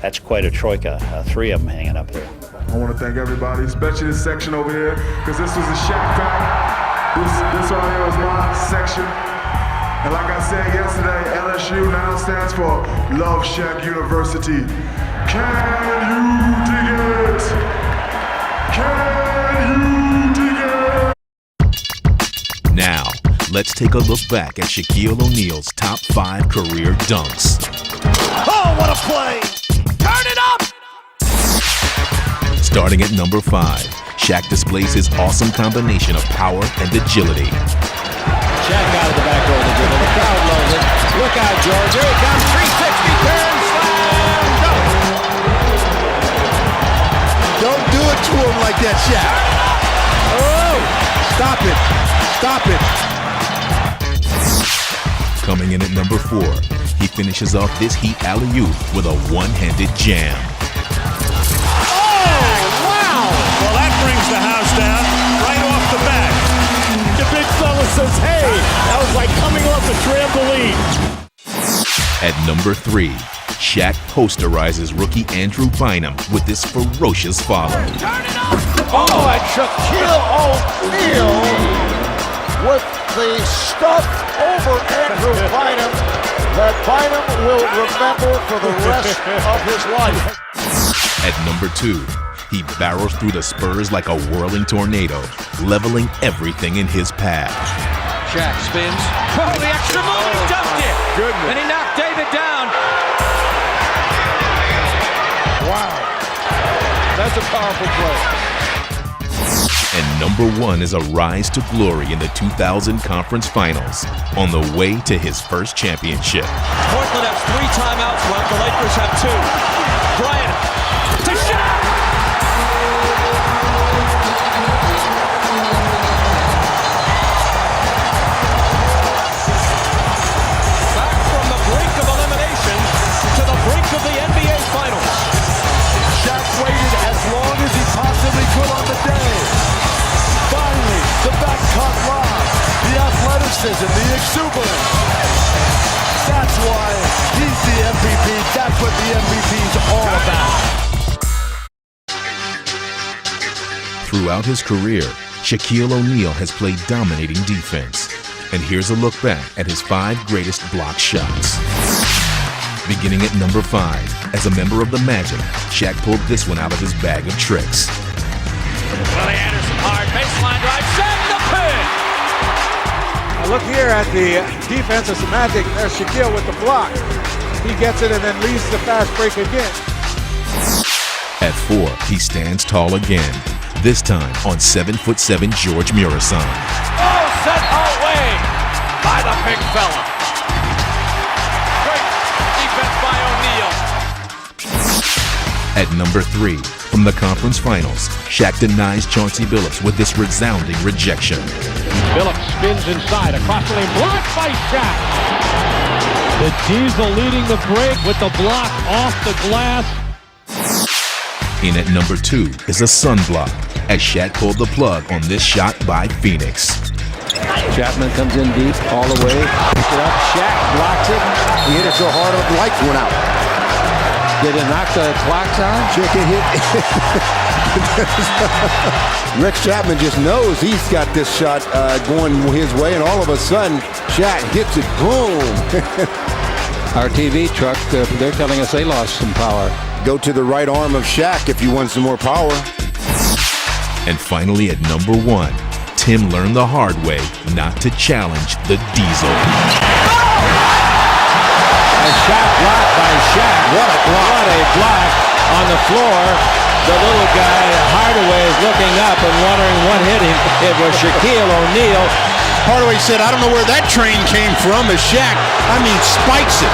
that's quite a troika, three of them hanging up there. I want to thank everybody, especially this section over here, because this was a Shaq fact. This right here was my section. And like I said yesterday, LSU now stands for Love Shack University. Can you dig it? Can you dig it? Now, let's take a look back at Shaquille O'Neal's top 5 career dunks. Oh, what a play! Turn it up! Starting at number 5, Shaq displays his awesome combination of power and agility. Shaq out of the back row of the dribble. The crowd loves it. Look out, George. Here it comes. 360 turn, slam, dunk. Don't do it to him like that, Shaq. Oh, stop it. Stop it. Coming in at number 4, he finishes off this Heat alley-oop with a one-handed jam. Well, that brings the house down right off the bat. The big fella says, hey, that was like coming off a trampoline. At number 3, Shaq posterizes rookie Andrew Bynum with this ferocious follow. Oh, and Shaquille O'Neal with the stuff over Andrew Bynum that Bynum will remember for the rest of his life. At number 2, he barrels through the Spurs like a whirling tornado, leveling everything in his path. Shaq spins. Oh, the extra move, he dunked it. Goodness. And he knocked David down. Wow. That's a powerful play. And number 1 is a rise to glory in the 2000 Conference Finals, on the way to his first championship. Portland has 3 timeouts left. The Lakers have 2. Bryant to Shaq. passes and the exuberance. That's why he's the MVP. That's what the MVP's all about. Throughout his career, Shaquille O'Neal has played dominating defense. And here's a look back at his 5 greatest block shots. Beginning at number 5, as a member of the Magic, Shaq pulled this one out of his bag of tricks. Willie Anderson, hard baseline drive, Shaq the pin! Now look here at the defense of the Magic. There's Shaquille with the block. He gets it and then leads the fast break again. At 4, he stands tall again, this time on 7'7" George Murasan. Oh, set away by the big fella. Great defense by O'Neal. At number 3, from the conference finals, Shaq denies Chauncey Billups with this resounding rejection. Billups spins inside, across the lane, blocked by Shaq. The Diesel leading the break with the block off the glass. In at number 2 is a sun block, as Shaq pulled the plug on this shot by Phoenix. Chapman comes in deep, all the way, picks it up, Shaq blocks it, he hit it so hard the lights went out. Did it knock the clocks on? Check it hit. Rex Chapman just knows he's got this shot going his way, and all of a sudden, Shaq hits it, boom. Our TV truck, they're telling us they lost some power. Go to the right arm of Shaq if you want some more power. And finally at number 1, Tim learned the hard way not to challenge the Diesel. A shot blocked by Shaq. What a block. What a block on the floor. The little guy, Hardaway, is looking up and wondering what hit him. It was Shaquille O'Neal. Hardaway said, I don't know where that train came from, as Shaq, spikes it.